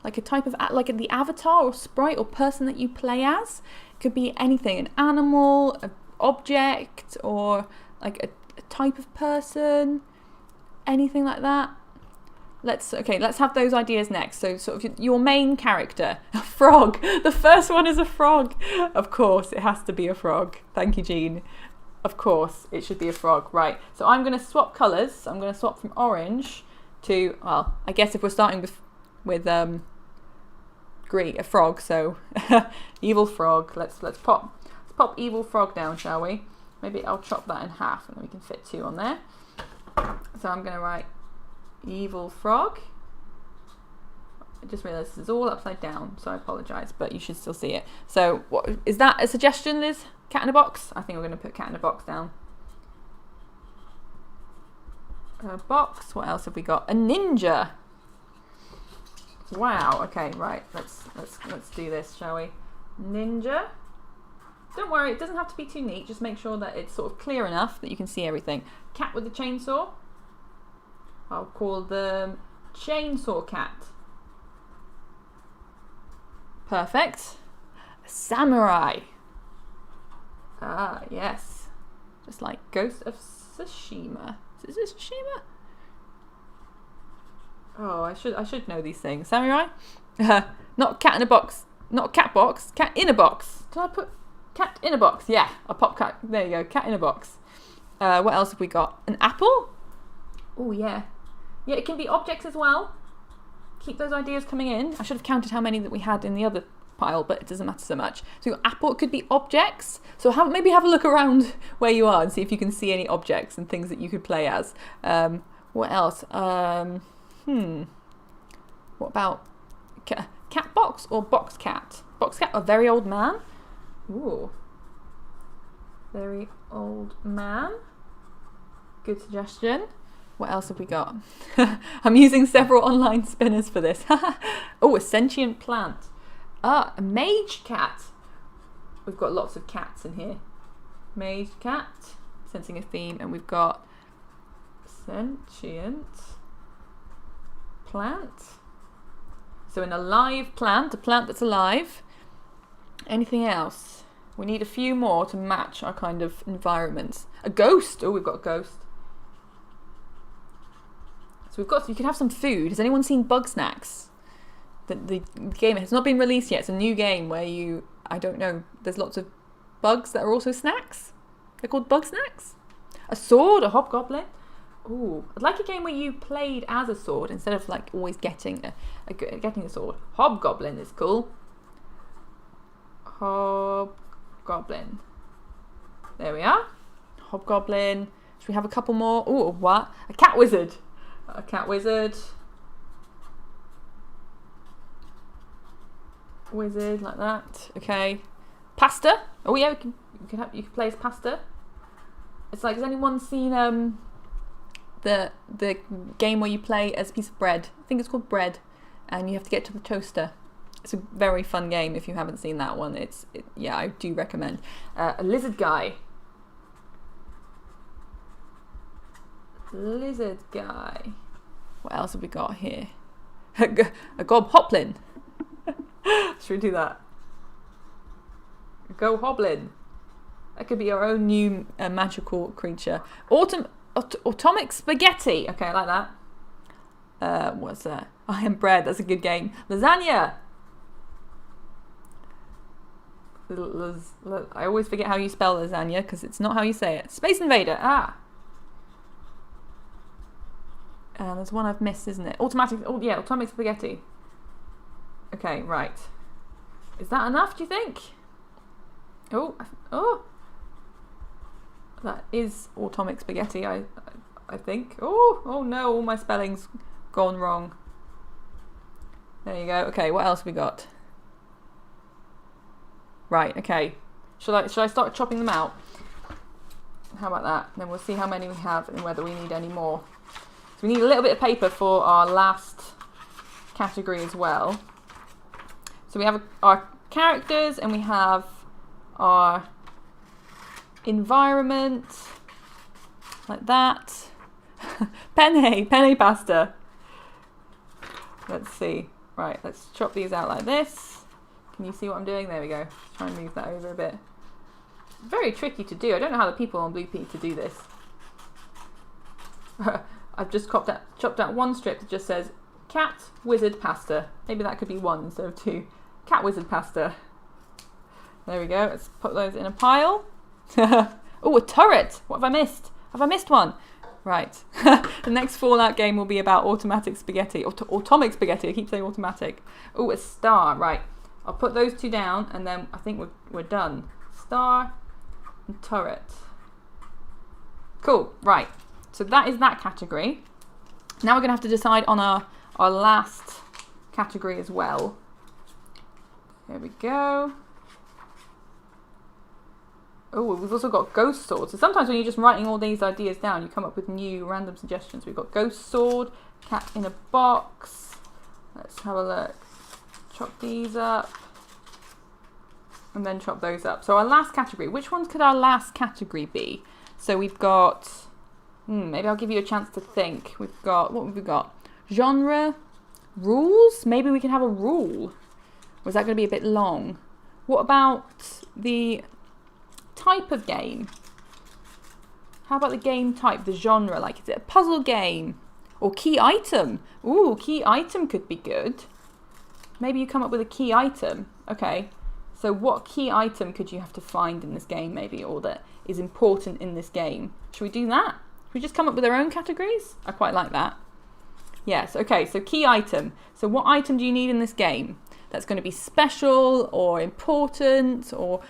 Like a type of, like the avatar or sprite or person that you play as? Could be anything, an animal, an object, or like a type of person, anything like that. Let's have those ideas next. So sort of your main character, a frog. The first one is a frog. Of course, it has to be a frog. Thank you, Jean. Of course, it should be a frog. Right. So I'm going to swap colours. I'm going to swap from orange to, well, I guess if we're starting with green, a frog. So evil frog. Let's pop Let's pop Evil Frog down, shall we? Maybe I'll chop that in half and then we can fit 2 on there. So I'm going to write Evil Frog. I just realised this is all upside down, so I apologise, but you should still see it. So what, is that a suggestion, Liz? Cat in a box? I think we're going to put cat in a box down. A box. What else have we got? A ninja. Wow. Okay, right. Let's do this, shall we? Ninja. Don't worry, it doesn't have to be too neat. Just make sure that it's sort of clear enough that you can see everything. Cat with a chainsaw. I'll call them Chainsaw Cat. Perfect. A samurai. Ah, yes. Just like Ghost of Tsushima. Is this Tsushima? Oh, I should know these things. Samurai? Not cat in a box. Not a cat box. Cat in a box. Did I put cat in a box? Yeah, I'll pop cat. There you go. Cat in a box. What else have we got? An apple? Oh, yeah. Yeah, it can be objects as well. Keep those ideas coming in. I should have counted how many that we had in the other pile, but it doesn't matter so much. So your apple, it could be objects. So maybe have a look around where you are and see if you can see any objects and things that you could play as. What else? What about cat box or box cat? Box cat, a very old man. Ooh. Very old man. Good suggestion. What else have we got? I'm using several online spinners for this. Oh, a sentient plant. Ah, a mage cat. We've got lots of cats in here. Mage cat, sensing a theme, and we've got sentient plant. So an alive plant, a plant that's alive. Anything else? We need a few more to match our kind of environments. A ghost. Oh, we've got a ghost. So you can have some food. Has anyone seen Bug Snacks? The game has not been released yet. It's a new game where I don't know, there's lots of bugs that are also snacks. They're called Bug Snacks. A sword, a hobgoblin. Ooh, I'd like a game where you played as a sword instead of like always getting a sword. Hobgoblin is cool. Hobgoblin. There we are. Hobgoblin. Should we have a couple more? Ooh, what? A cat wizard. A cat wizard. Wizard like that. Okay. Pasta. Oh yeah, you can play as pasta. It's like, has anyone seen the game where you play as a piece of bread? I think it's called Bread, and you have to get to the toaster. It's a very fun game if you haven't seen that one. Yeah, I do recommend. A lizard guy. Lizard guy. What else have we got here? A gobhoplin. Should we do that? Go Hoblin. That could be our own new magical creature. Atomic spaghetti. Okay, I like that. What's that? I am bread. That's a good game. Lasagna. I always forget how you spell lasagna because it's not how you say it. Space Invader. Ah. There's one I've missed, isn't it? Automatic. Oh yeah, atomic spaghetti. Okay, right. Is that enough? Do you think? Oh. That is atomic spaghetti. I think. Oh no! All my spelling's gone wrong. There you go. Okay, what else have we got? Right. Okay. Should I start chopping them out? How about that? Then we'll see how many we have and whether we need any more. So we need a little bit of paper for our last category as well. So we have our characters and we have our environment, like that. Penne pasta. Let's see. Right, let's chop these out like this. Can you see what I'm doing? There we go. Try and move that over a bit. Very tricky to do. I don't know how the people on Blue Pea to do this. I've just chopped out one strip that just says cat wizard pasta. Maybe that could be 1 instead of 2. Cat wizard pasta. There we go. Let's put those in a pile. Oh, a turret. What have I missed? Have I missed one? Right. The next Fallout game will be about automatic spaghetti. Atomic spaghetti. I keep saying automatic. Oh, a star. Right. I'll put those 2 down and then I think we're done. Star and turret. Cool, right. So that is that category. Now we're going to have to decide on our last category as well. Here we go. Oh, we've also got ghost sword. So sometimes when you're just writing all these ideas down, you come up with new random suggestions. We've got ghost sword, cat in a box. Let's have a look. Chop these up. And then chop those up. So our last category. Which ones could our last category be? So we've got... maybe I'll give you a chance to think. We've got... What have we got? Genre. Rules? Maybe we can have a rule. Or is that going to be a bit long? What about the type of game? How about the game type, the genre? Like, is it a puzzle game? Or key item? Ooh, key item could be good. Maybe you come up with a key item. Okay. So what key item could you have to find in this game, maybe, or that is important in this game? Should we do that? Should we just come up with our own categories? I quite like that. Yes, okay, so key item. So what item do you need in this game that's going to be special or important, or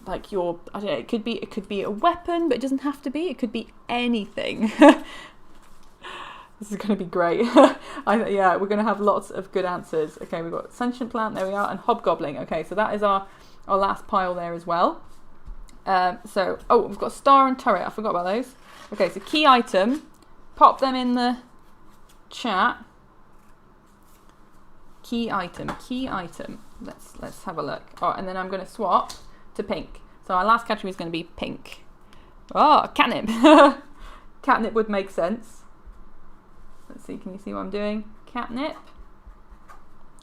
like your, I don't know, it could be a weapon, but it doesn't have to be. It could be anything. This is going to be great. Yeah, we're going to have lots of good answers. Okay, we've got sentient plant, there we are, and hobgoblin. Okay, so that is our last pile there as well. We've got star and turret. I forgot about those. Okay, so key item. Pop them in the chat. Key item. Let's have a look. Oh, and then I'm going to swap to pink. So our last category is going to be pink. Oh, catnip. Catnip would make sense. Let's see, can you see what I'm doing? Catnip.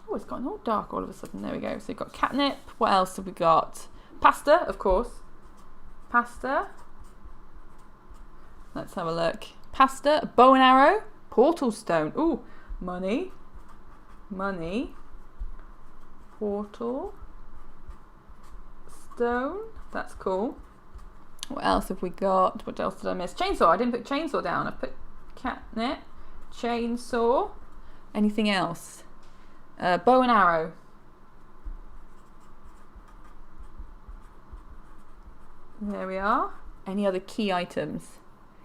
Oh, it's gotten all dark all of a sudden. There we go. So we've got catnip. What else have we got? Pasta, of course. Pasta. Let's have a look. Pasta, bow and arrow, portal stone. Ooh, money. Portal stone. That's cool. What else have we got? What else did I miss? Chainsaw. I didn't put chainsaw down. I put catnip. Chainsaw. Anything else? Bow and arrow. There we are. Any other key items?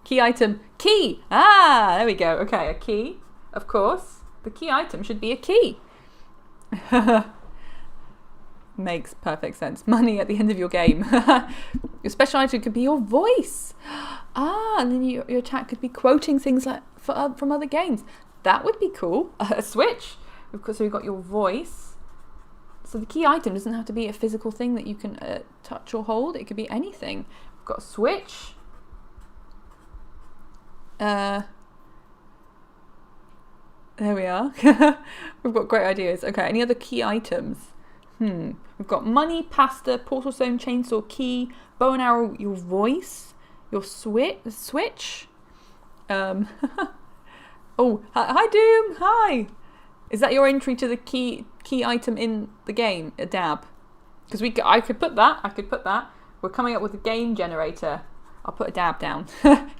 Key item. Key! Ah, there we go. Okay, a key. Of course. The key item should be a key. Makes perfect sense. Money at the end of your game. Your special item could be your voice. Ah, and then your chat could be quoting things like from other games. That would be cool. A switch. Of course, so you've got your voice. So the key item doesn't have to be a physical thing that you can touch or hold. It could be anything. We've got a switch. There we are. We've got great ideas. Okay, any other key items? We've got money, pasta, portal stone, chainsaw, key, bow and arrow, your voice, your switch. Oh, hi Doom. Hi. Is that your entry to the key item in the game? A dab? Because I could put that. We're coming up with a game generator. I'll put a dab down.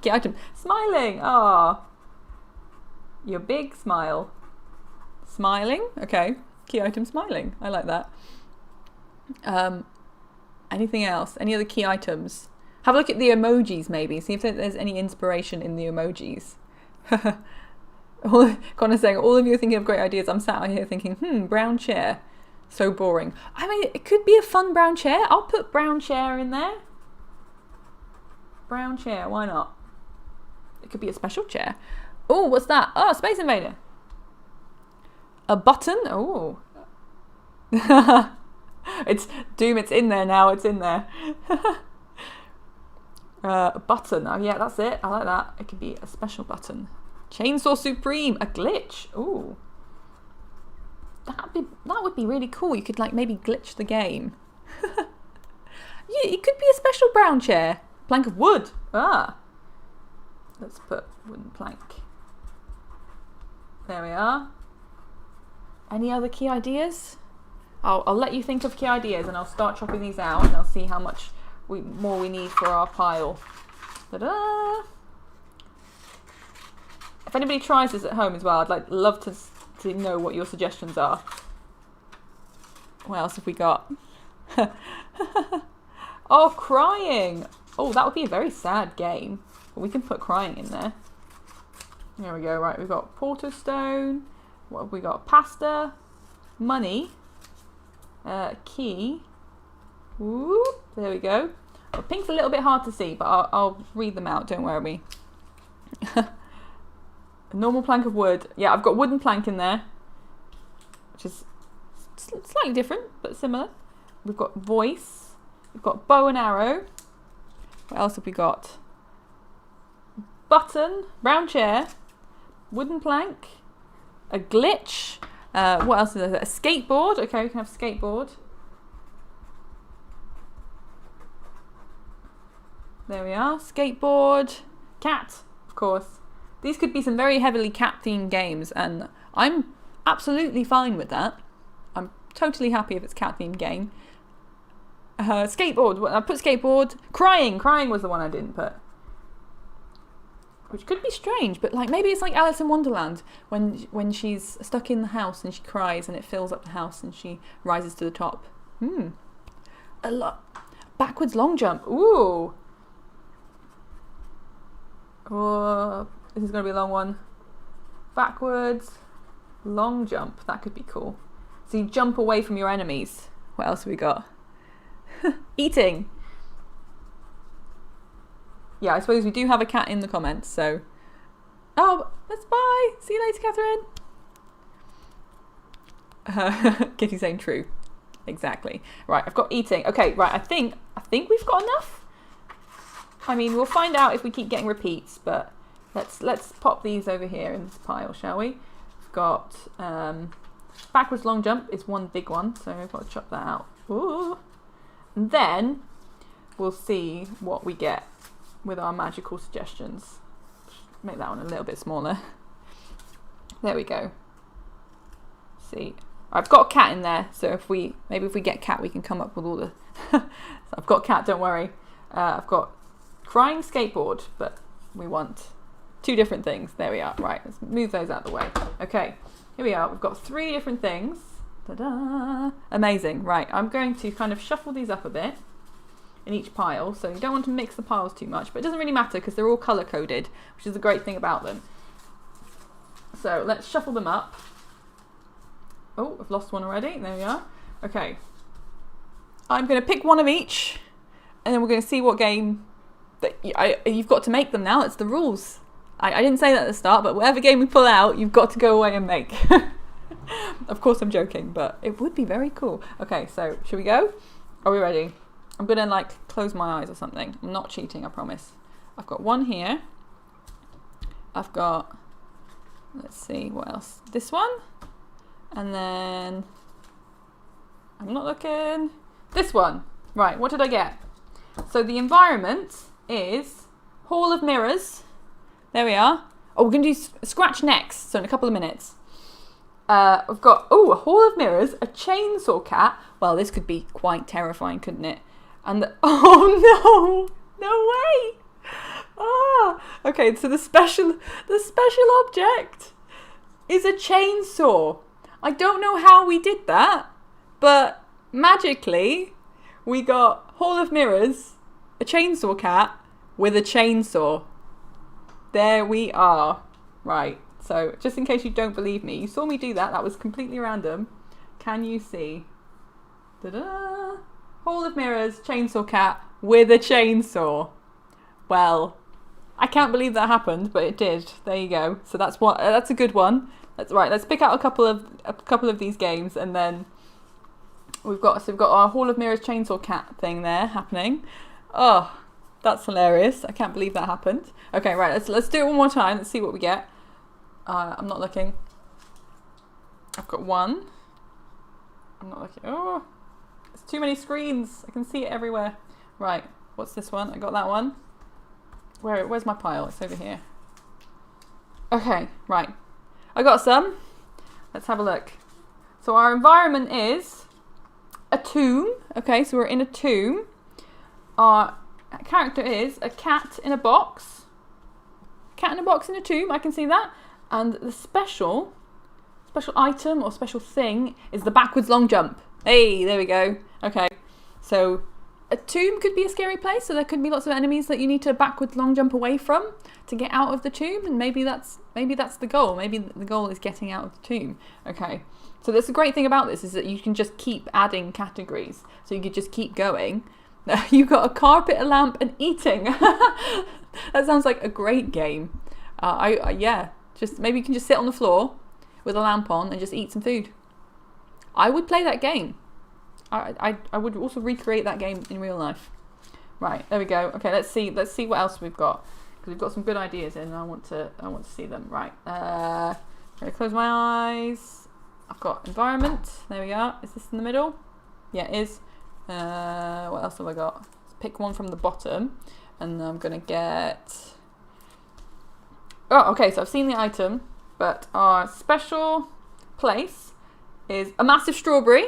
Key item. Smiling. Ah. Your big smile. Smiling. Okay. Key item smiling. I like that. Anything else? Any other key items? Have a look at the emojis maybe. See if there's any inspiration in the emojis. Connor's saying, all of you are thinking of great ideas. I'm sat here thinking, brown chair. So boring. I mean, it could be a fun brown chair. I'll put brown chair in there. Brown chair, why not? It could be a special chair. Oh, what's that? Oh, Space Invader. A button? Oh. It's Doom, it's in there now, it's in there. A button. Oh yeah, that's it. I like that. It could be a special button. Chainsaw Supreme, a glitch. Ooh. That would be really cool. You could like maybe glitch the game. Yeah, it could be a special brown chair. Plank of wood. Ah. Let's put wooden plank. There we are. Any other key ideas? I'll let you think of key ideas and I'll start chopping these out and I'll see how much more we need for our pile. Ta-da! If anybody tries this at home as well, I'd love to know what your suggestions are. What else have we got? Oh, crying. Oh, that would be a very sad game. But we can put crying in there. There we go. Right, we've got Porter Stone. What have we got? Pasta. Money. Key. Ooh, there we go. Well, pink's a little bit hard to see, but I'll read them out. Don't worry. A normal plank of wood. Yeah, I've got wooden plank in there, which is slightly different, but similar. We've got voice. We've got bow and arrow. What else have we got? Button. Brown chair. Wooden plank. A glitch. What else is there? A skateboard. Okay, we can have skateboard. There we are. Skateboard. Cat, of course. These could be some very heavily cat-themed games, and I'm absolutely fine with that. I'm totally happy if it's a cat-themed game. Skateboard. I put skateboard. Crying. Crying was the one I didn't put. Which could be strange, but like maybe it's like Alice in Wonderland when she's stuck in the house and she cries and it fills up the house and she rises to the top. A lot. Backwards long jump. Ooh. Oh, this is going to be a long one. Backwards long jump. That could be cool. So you jump away from your enemies. What else have we got? Eating. Yeah, I suppose we do have a cat in the comments, so... Oh, let's bye! See you later, Catherine! Kitty saying true. Exactly. Right, I've got eating. Okay, right, I think we've got enough. I mean, we'll find out if we keep getting repeats, but let's pop these over here in this pile, shall we? We've got... backwards long jump is one big one, so I've got to chop that out. Ooh. And then we'll see what we get with our magical suggestions. Make that one a little bit smaller. There we go. See, I've got a cat in there, so if we get cat, we can come up with all the... So I've got cat, don't worry. I've got crying skateboard, but we want two different things. There we are. Right, let's move those out of the way. Okay, here we are. We've got three different things. Ta-da! Amazing. Right, I'm going to kind of shuffle these up a bit in each pile, so you don't want to mix the piles too much, but it doesn't really matter because they're all color coded, which is the great thing about them. So let's shuffle them up. Oh, I've lost one already. There we are. Okay, I'm going to pick one of each, and then we're going to see what game that you've got to make them now. It's the rules. I didn't say that at the start, but whatever game we pull out, you've got to go away and make. Of course I'm joking, but it would be very cool. Okay, so should we go? Are we ready? I'm going to like close my eyes or something. I'm not cheating, I promise. I've got one here. I've got, let's see, what else? This one. And then, I'm not looking. This one. Right, what did I get? So the environment is Hall of Mirrors. There we are. Oh, we're going to do scratch next, so in a couple of minutes. I've got, a Hall of Mirrors, a chainsaw cat. Well, this could be quite terrifying, couldn't it? And oh no way! Ah, okay. So the special object is a chainsaw. I don't know how we did that, but magically we got Hall of Mirrors, a chainsaw cat with a chainsaw. There we are. Right. So just in case you don't believe me, you saw me do that. That was completely random. Can you see? Ta-da! Hall of Mirrors, chainsaw cat with a chainsaw. Well, I can't believe that happened, but it did. There you go. So that's a good one. That's right. Let's pick out a couple of these games, and then we've got our Hall of Mirrors chainsaw cat thing there happening. Oh, that's hilarious. I can't believe that happened. Okay, right. Let's do it one more time. Let's see what we get. I'm not looking. I've got one. I'm not looking. Oh. It's too many screens. I can see it everywhere. Right, what's this one? I got that one. Where's my pile? It's over here. Okay, right. I got some. Let's have a look. So our environment is a tomb. Okay, so we're in a tomb. Our character is a cat in a box. Cat in a box in a tomb. I can see that. And the special item or special thing is the backwards long jump. Hey, there we go. Okay, so a tomb could be a scary place, so there could be lots of enemies that you need to backwards long jump away from to get out of the tomb, and maybe that's the goal. Maybe the goal is getting out of the tomb. Okay, so that's the great thing about this, is that you can just keep adding categories, so you could just keep going. You've got a carpet, a lamp, and eating. That sounds like a great game. Yeah, just maybe you can just sit on the floor with a lamp on and just eat some food. I would play that game. I would also recreate that game in real life. Right, there we go. Okay, let's see what else we've got, because we've got some good ideas in, and I want to see them. Right, I'm gonna close my eyes. I've got environment. There we are. Is this in the middle? Yeah, it is. What else have I got? Let's pick one from the bottom, and I'm gonna get. Oh, okay. So I've seen the item, but our special place is a massive strawberry.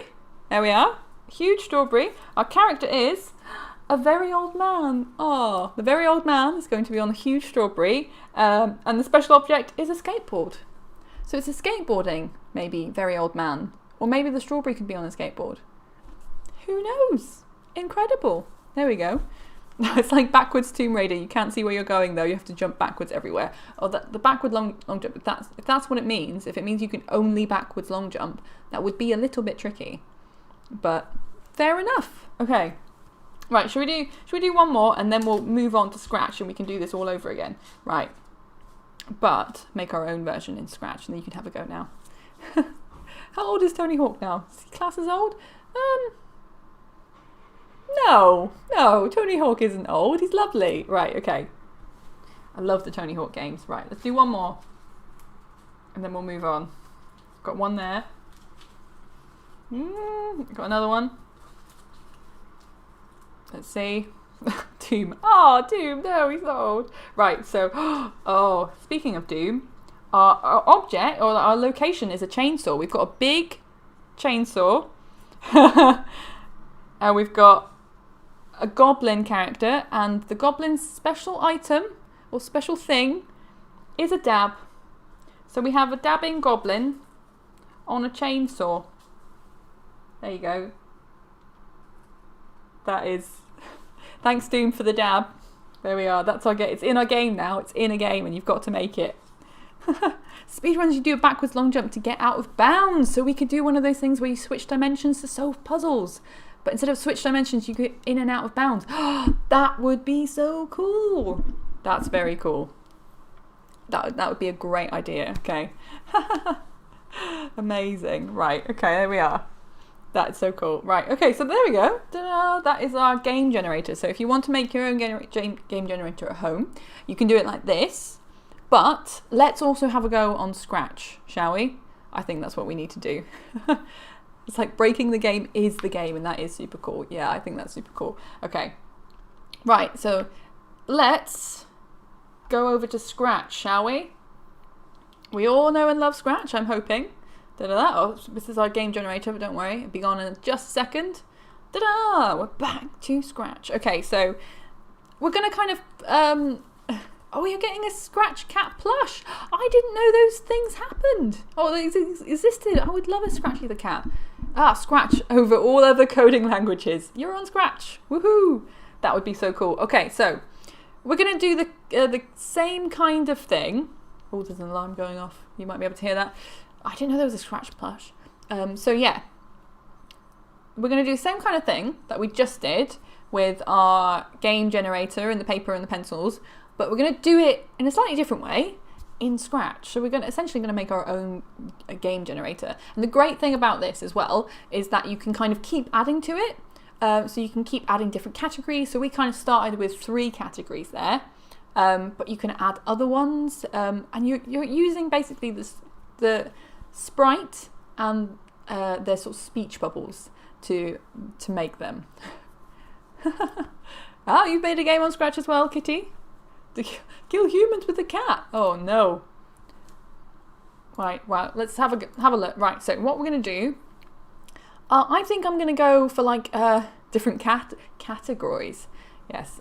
There we are. Huge strawberry. Our character is a very old man. Oh, the very old man is going to be on a huge strawberry. And the special object is a skateboard. So it's a skateboarding, maybe, very old man. Or maybe the strawberry could be on a skateboard. Who knows? Incredible. There we go. It's like backwards Tomb Raider. You can't see where you're going, though. You have to jump backwards everywhere. Or the backward long jump, if that's what it means, if it means you can only backwards long jump, that would be a little bit tricky. But fair enough. Okay. Right, should we do one more, and then we'll move on to Scratch, and we can do this all over again. Right. But make our own version in Scratch, and then you can have a go now. How old is Tony Hawk now? Is he classed as old? No, Tony Hawk isn't old. He's lovely. Right, okay. I love the Tony Hawk games. Right, let's do one more, and then we'll move on. Got one there. Got another one. Let's see. Doom. Oh, Doom. No, he's not old. Right, so, oh, speaking of Doom, our object, or our location, is a chainsaw. We've got a big chainsaw. And we've got a goblin character, and the goblin's special item, or special thing, is a dab. So we have a dabbing goblin on a chainsaw. There you go. That is... Thanks, Doom, for the dab. There we are. That's our game. It's in our game now. It's in a game, and you've got to make it. Speedruns, you do a backwards long jump to get out of bounds. So we could do one of those things where you switch dimensions to solve puzzles. But instead of switch dimensions, you get in and out of bounds. That would be so cool. That's very cool. That would be a great idea. Okay. Amazing. Right. Okay, there we are. That's so cool. Right, okay, so there we go. Ta-da! That is our game generator. So if you want to make your own game generator at home, you can do it like this. But let's also have a go on Scratch, shall we? I think that's what we need to do. It's like breaking the game is the game, and that is super cool. Yeah, I think that's super cool. Okay. Right, so let's go over to Scratch, shall we? We all know and love Scratch, I'm hoping. Da-da-da. Oh, this is our game generator, but don't worry, it'll be gone in just a second. Ta-da! We're back to Scratch. Okay, so we're going to kind of... Oh, you're getting a Scratch cat plush. I didn't know those things happened. Oh, they existed. I would love a Scratchy the cat. Scratch over all other coding languages. You're on Scratch. Woohoo! That would be so cool. Okay, so we're going to do the same kind of thing. Oh, there's an alarm going off. You might be able to hear that. I didn't know there was a Scratch plush. So yeah, we're going to do the same kind of thing that we just did with our game generator and the paper and the pencils, but we're going to do it in a slightly different way in Scratch. So we're essentially going to make our own game generator. And the great thing about this as well is that you can kind of keep adding to it. So you can keep adding different categories. So we kind of started with 3 categories there, but you can add other ones. And you're using basically the sprite and their sort of speech bubbles to make them. You've made a game on Scratch as well, Kitty? To kill humans with a cat. Oh no. Right, well, let's have a look. Right, so what we're going to do, I think I'm going to go for like different categories. Yes,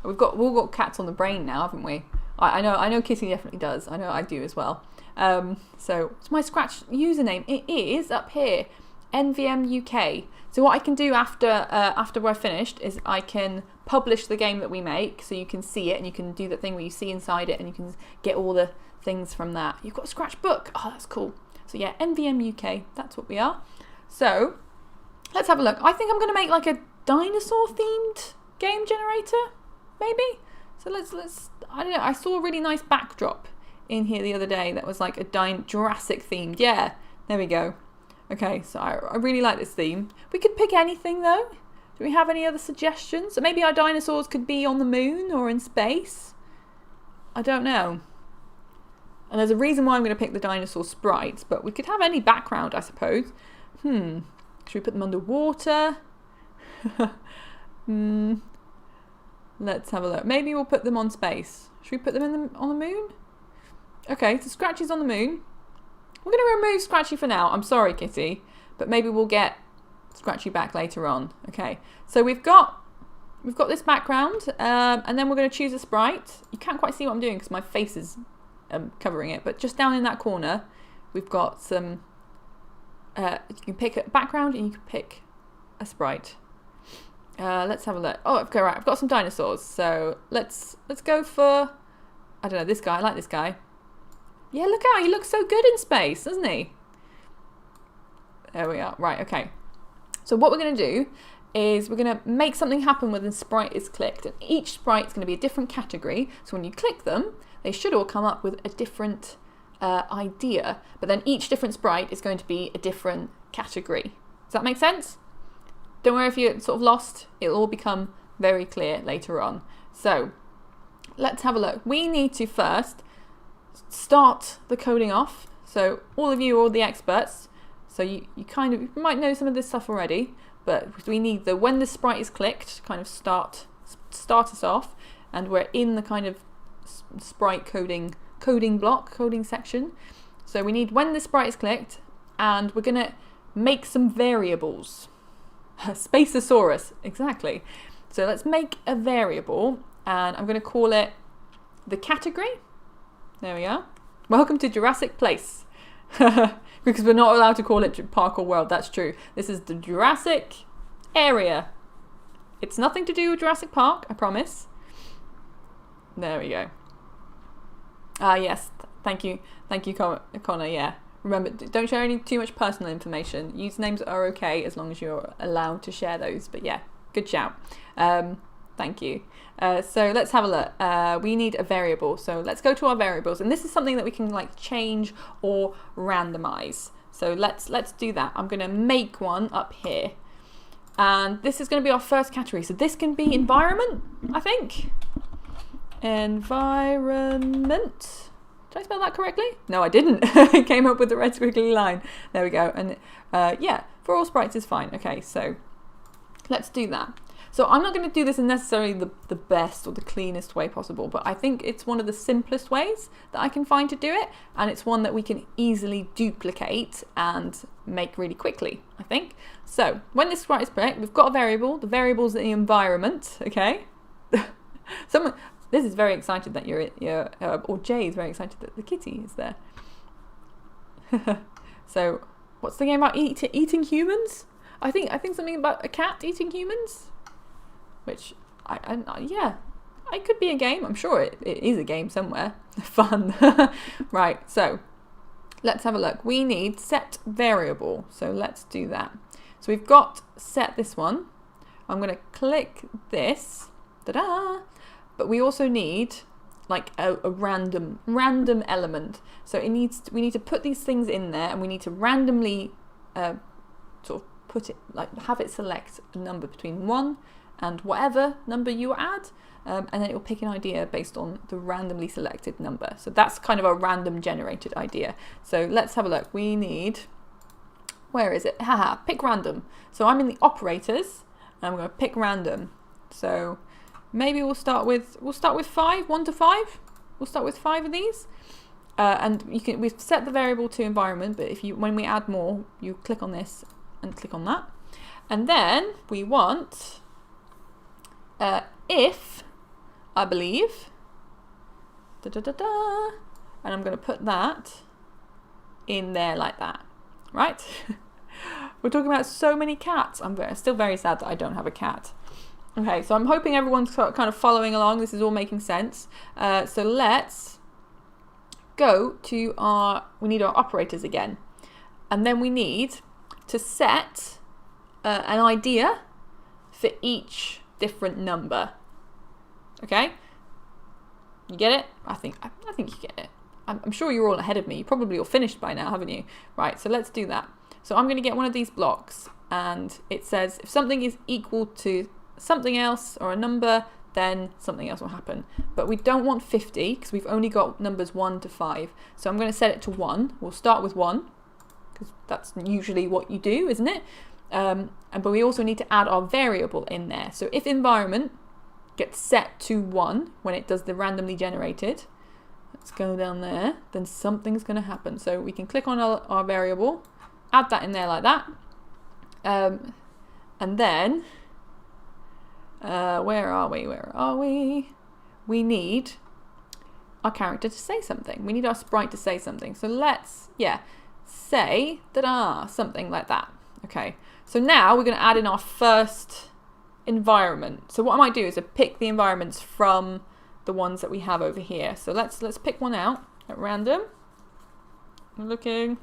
we've all got cats on the brain now, haven't we? I know Kitty definitely does. I know I do as well. So it's my Scratch username. It is up here, NVM UK. So what I can do after we're finished is I can publish the game that we make, so you can see it and you can do the thing where you see inside it and you can get all the things from that. You've got a scratchbook. Oh, that's cool. So yeah, NVM UK, that's what we are. So let's have a look. I think I'm going to make like a dinosaur themed game generator, maybe. So let's I don't know. I saw a really nice backdrop in here the other day that was like a Jurassic themed. Yeah, there we go. Okay, so I really like this theme. We could pick anything though. Do we have any other suggestions? So maybe our dinosaurs could be on the moon or in space. I don't know. And there's a reason why I'm going to pick the dinosaur sprites, but we could have any background, I suppose. Should we put them underwater? Let's have a look. Maybe we'll put them on space. Should we put them on the moon? Okay, so Scratchy's on the moon. We're going to remove Scratchy for now. I'm sorry, Kitty, but maybe we'll get Scratchy back later on. Okay, so we've got this background, and then we're going to choose a sprite. You can't quite see what I'm doing because my face is covering it, but just down in that corner, we've got some. You can pick a background and you can pick a sprite. Let's have a look. Oh, okay, right. I've got some dinosaurs, so let's go for, I don't know, this guy. I like this guy. Yeah, look out. He looks so good in space, doesn't he? There we are. Right, okay. So what we're going to do is we're going to make something happen when the sprite is clicked. And each sprite is going to be a different category. So when you click them, they should all come up with a different idea. But then each different sprite is going to be a different category. Does that make sense? Don't worry if you're sort of lost. It'll all become very clear later on. So let's have a look. We need to first start the coding off. So all of you are all the experts. So you might know some of this stuff already, but we need the when the sprite is clicked kind of start us off, and we're in the kind of sprite coding section. So we need when the sprite is clicked, and we're gonna make some variables. Spaceosaurus, exactly. So let's make a variable, and I'm gonna call it the category. There we are. Welcome to Jurassic Place. Because we're not allowed to call it Park or World, that's true. This is the Jurassic area. It's nothing to do with Jurassic Park, I promise. There we go. Yes, thank you, Connor, yeah. Remember, don't share too much personal information. Usernames are okay as long as you're allowed to share those, but yeah, good shout. Thank you. So let's have a look. We need a variable. So let's go to our variables, and this is something that we can like change or randomize. So let's do that. I'm going to make one up here, and this is going to be our first category. So this can be environment, I think. Environment. Did I spell that correctly? No, I didn't. I came up with the red squiggly line. There we go. And yeah, for all sprites is fine. Okay, so let's do that. So I'm not going to do this in necessarily the best or the cleanest way possible, but I think it's one of the simplest ways that I can find to do it, and it's one that we can easily duplicate and make really quickly, I think. So when this sprite is correct, we've got a variable. The variable's the environment, okay? This is very excited that or Jay is very excited that the kitty is there. So what's the game about? Eating humans? I think something about a cat eating humans. Which, yeah, it could be a game. I'm sure it is a game somewhere. Fun. Right, so let's have a look. We need set variable. So let's do that. So we've got set this one. I'm going to click this. Ta-da! But we also need like a random element. So we need to put these things in there, and we need to randomly sort of put it, like have it select a number between 1 and whatever number you add, and then it will pick an idea based on the randomly selected number. So that's kind of a random generated idea. So let's have a look. We need, where is it? Haha, pick random. So I'm in the operators, and I'm going to pick random. So maybe we'll start with 5, 1 to 5. We'll start with 5 of these, and we've set the variable to environment. But when we add more, you click on this and click on that, and then we want. If, I believe, and I'm going to put that in there like that, right? We're talking about so many cats. I'm still very sad that I don't have a cat. Okay, so I'm hoping everyone's kind of following along. This is all making sense. So let's go to we need our operators again. And then we need to set an idea for each different number. Okay? You get it? I think you get it. I'm sure you're all ahead of me. You probably all finished by now, haven't you? Right, so let's do that. So I'm going to get one of these blocks, and it says if something is equal to something else or a number, then something else will happen. But we don't want 50 because we've only got numbers 1 to 5. So I'm going to set it to 1. We'll start with 1 because that's usually what you do, isn't it? But we also need to add our variable in there. So if environment gets set to 1 when it does the randomly generated, let's go down there, then something's going to happen. So we can click on our variable, add that in there like that. And then, where are we? We need our character to say something. We need our sprite to say something. So let's, say, ta-da, something like that. Okay, so now we're going to add in our first environment. So what I might do is I pick the environments from the ones that we have over here. So let's pick one out at random. I'm looking.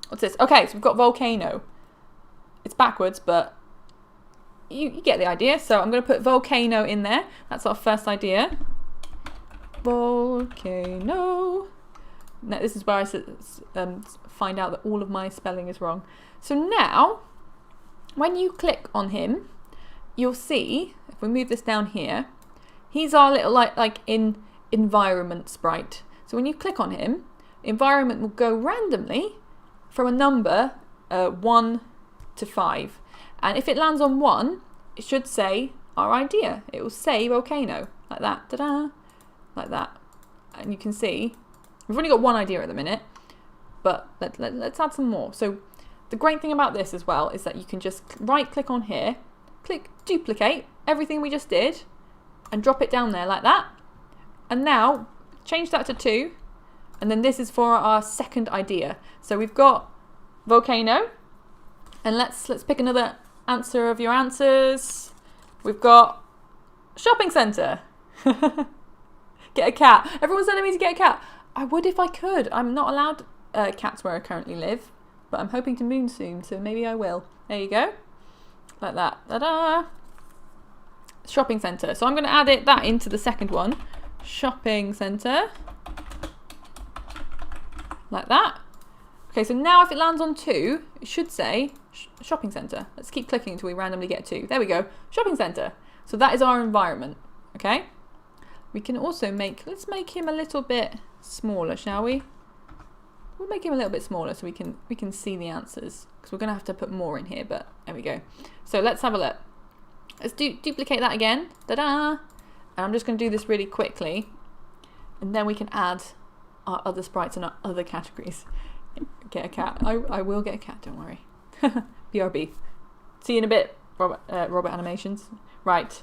What's this? Okay, so we've got volcano. It's backwards, but you get the idea. So I'm going to put volcano in there. That's our first idea. Volcano. Now, this is where I find out that all of my spelling is wrong. So now, when you click on him, you'll see, if we move this down here, he's our little like in environment sprite. So when you click on him, environment will go randomly from a number 1 to 5. And if it lands on 1, it should say our idea. It will say volcano, like that, ta-da, like that. And you can see, we've only got one idea at the minute, but let's add some more. So the great thing about this as well is that you can just right click on here, click duplicate everything we just did, and drop it down there like that. And now change that to 2, and then this is for our second idea. So we've got volcano, and let's pick another answer of your answers. We've got shopping centre. Get a cat. Everyone's telling me to get a cat. I would if I could. I'm not allowed cats where I currently live, but I'm hoping to move soon, so maybe I will. There you go. Like that. Ta-da! Shopping centre. So I'm going to add that into the second one. Shopping centre. Like that. Okay, so now if it lands on 2, it should say shopping centre. Let's keep clicking until we randomly get 2. There we go. Shopping centre. So that is our environment. Okay? We can also let's make him a little bit smaller, shall we? We'll make him a little bit smaller so we can see the answers, because we're going to have to put more in here, but there we go. So let's have a look. Let's duplicate that again. Ta-da! And I'm just going to do this really quickly, and then we can add our other sprites and our other categories. Get a cat. I will get a cat, don't worry. BRB. See you in a bit, Robert Animations. Right.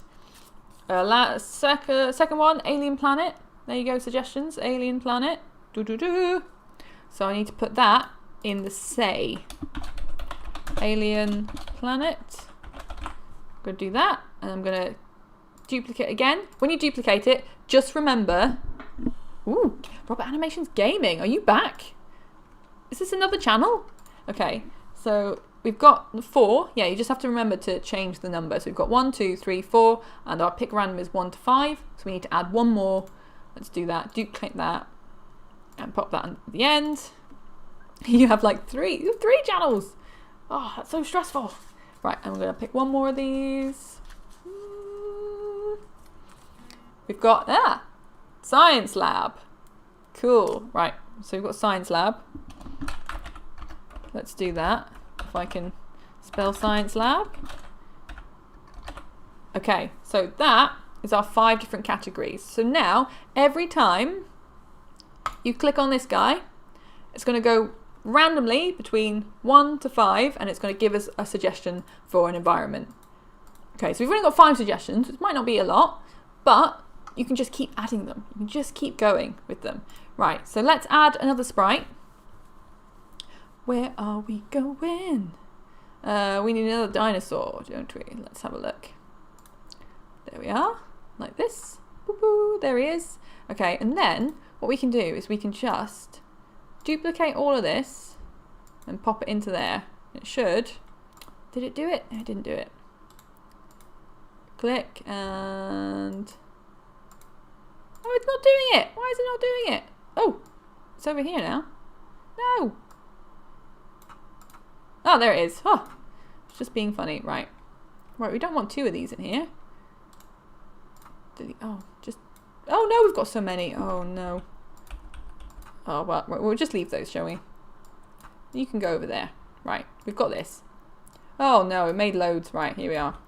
Second one, alien planet. There you go, suggestions. Alien planet. Do. So I need to put that in the say. Alien planet. I'm going to do that, and I'm going to duplicate again. When you duplicate it, just remember... Ooh, Robert Animations Gaming, are you back? Is this another channel? Okay, so we've got 4. Yeah, you just have to remember to change the number. So we've got 1, 2, 3, 4, and our pick random is 1 to 5. So we need to add one more. Let's do that. Duplicate that. And pop that at the end. You have like 3 channels. Oh, that's so stressful. Right, I'm going to pick one more of these. We've got, Science Lab. Cool. Right, so we've got Science Lab. Let's do that. If I can spell Science Lab. Okay, so that is our 5 different categories. So now, every time you click on this guy, it's going to go randomly between 1 to 5, and it's going to give us a suggestion for an environment. Okay, so we've only got 5 suggestions, which might not be a lot, but you can just keep adding them. You can just keep going with them. Right, so let's add another sprite. Where are we going? We need another dinosaur, don't we? Let's have a look. There we are, like this. Boop, boop, there he is. Okay, and then what we can do is we can just duplicate all of this and pop it into there. It should. Did it do it? No, it didn't do it. Click and... Oh, it's not doing it. Why is it not doing it? Oh, it's over here now. No. Oh, there it is. Oh, it's just being funny. Right. Right, we don't want two of these in here. Oh, just... Oh, no, we've got so many. Oh, no. Oh, well, we'll just leave those, shall we? You can go over there. Right, we've got this. Oh, no, it made loads. Right, here we are.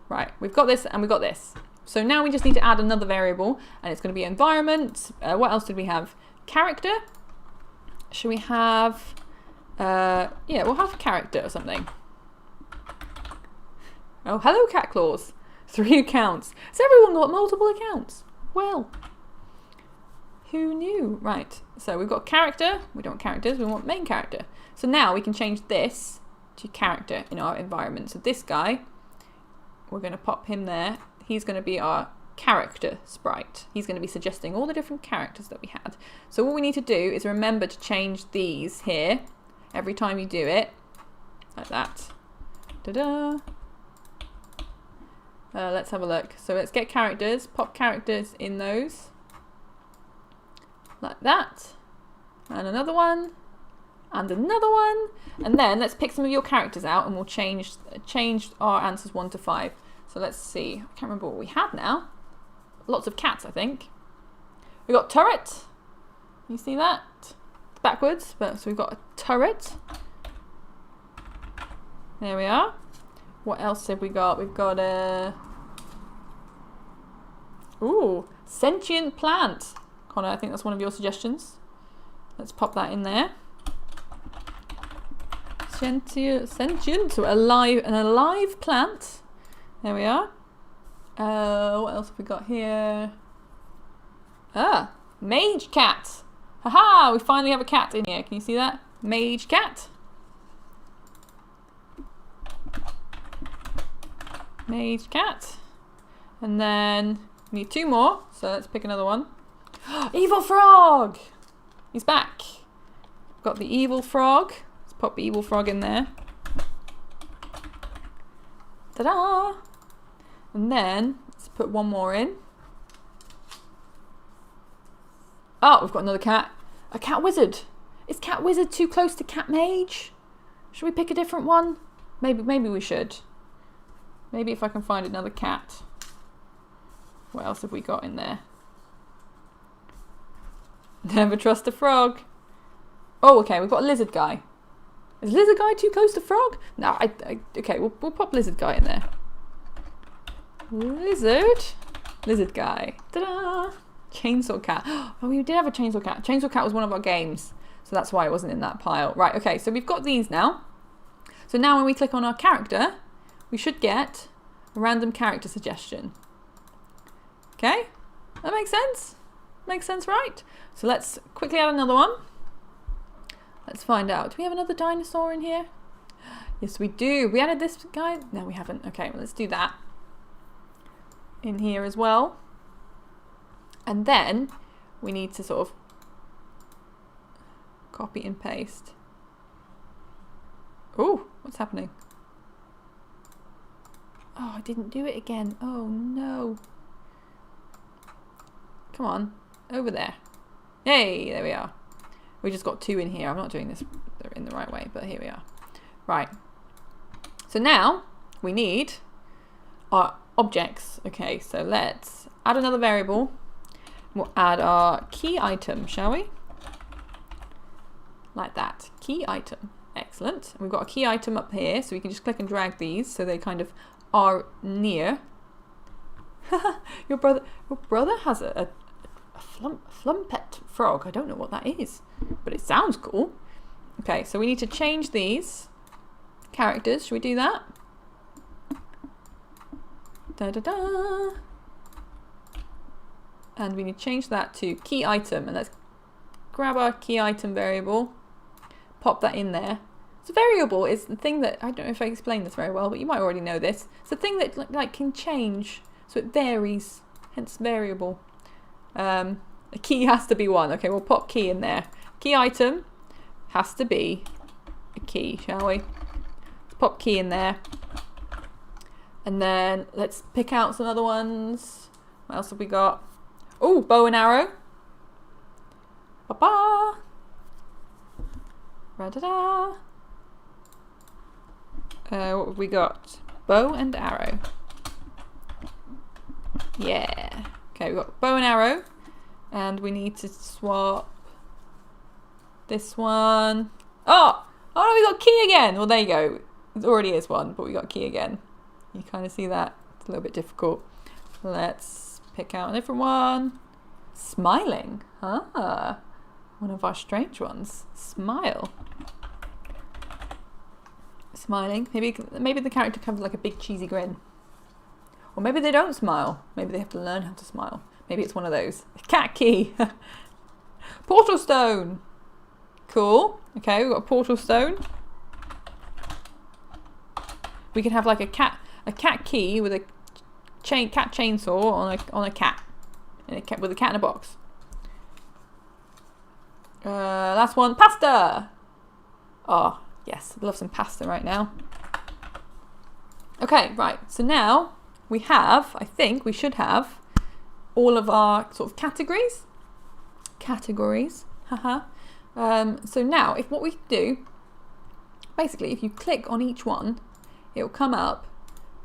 Right, we've got this and we've got this. So now we just need to add another variable, and it's going to be environment. What else did we have? Character. Should we have... yeah, we'll have character or something. Oh, hello, cat claws. 3 accounts. Has everyone got multiple accounts? Well, who knew? Right, so we've got character. We don't want characters, we want main character. So now we can change this to character in our environment. So this guy, we're going to pop him there. He's going to be our character sprite. He's going to be suggesting all the different characters that we had. So what we need to do is remember to change these here every time you do it. Like that. Ta-da! Let's have a look. So let's get characters, pop characters in those. Like that. And another one. And another one. And then let's pick some of your characters out and we'll change our answers 1 to 5. So let's see. I can't remember what we had now. Lots of cats, I think. We got turret. You see that? It's backwards, but so we've got a turret. There we are. What else have we got? We've got a... Ooh, sentient plant. Connor, I think that's one of your suggestions. Let's pop that in there. Sentient, so an alive plant. There we are. What else have we got here? Ah, mage cat. Haha, we finally have a cat in here. Can you see that? Mage cat. Mage cat. And then we need 2 more, so let's pick another one. Evil frog! He's back. Got the evil frog. Let's pop the evil frog in there. Ta-da! And then let's put 1 more in. Oh, we've got another cat. A cat wizard. Is cat wizard too close to cat mage? Should we pick a different one? Maybe we should. Maybe if I can find another cat. What else have we got in there? Never trust a frog. Oh, okay, we've got a lizard guy. Is lizard guy too close to frog? No, okay, we'll pop lizard guy in there. Lizard guy. Ta-da! Chainsaw cat. Oh, we did have a chainsaw cat. Chainsaw cat was one of our games, so that's why it wasn't in that pile. Right, okay, so we've got these now. So now when we click on our character, we should get a random character suggestion. Okay, that makes sense? Makes sense, right? So let's quickly add another one. Let's find out. Do we have another dinosaur in here? Yes, we do. We added this guy? No, we haven't. Okay, well, let's do that in here as well. And then we need to sort of copy and paste. Oh, what's happening? Oh, I didn't do it again. Oh, no. Come on, over there. Hey, there we are. We just got 2 in here. I'm not doing this in the right way, but here we are. Right. So now we need our objects. Okay, so let's add another variable. We'll add our key item, shall we? Like that. Key item. Excellent. And we've got a key item up here, so we can just click and drag these so they kind of are near. Your brother has a flumpet frog. I don't know what that is, but it sounds cool. Okay, so we need to change these characters. Should we do that? Da da da. And we need to change that to key item. And let's grab our key item variable, pop that in there, So variable is the thing that, I don't know if I explained this very well, but you might already know this. It's the thing that like can change, so it varies, hence variable. A key has to be one. Okay, we'll pop key in there. Key item has to be a key, shall we? Let's pop key in there. And then let's pick out some other ones. What else have we got? Oh, bow and arrow. Ba-ba. Ra-da-da. What have we got? Bow and arrow. Yeah. Okay, we've got bow and arrow. And we need to swap this one. Oh! Oh no, we got key again! Well, there you go. It already is one, but we got key again. You kind of see that? It's a little bit difficult. Let's pick out a different one. Smiling. Ah. One of our strange ones. Smile. Smiling. Maybe the character comes with like a big cheesy grin. Or maybe they don't smile. Maybe they have to learn how to smile. Maybe it's one of those. Cat key. Portal stone. Cool. Okay, we've got a portal stone. We can have like a cat key with a cat chainsaw on a cat. With a cat in a box. Last one, pasta. Oh, yes, I'd love some pasta right now. Okay, right. So now we have, I think we should have all of our sort of categories. Haha. So now, what we do, basically, if you click on each one, it will come up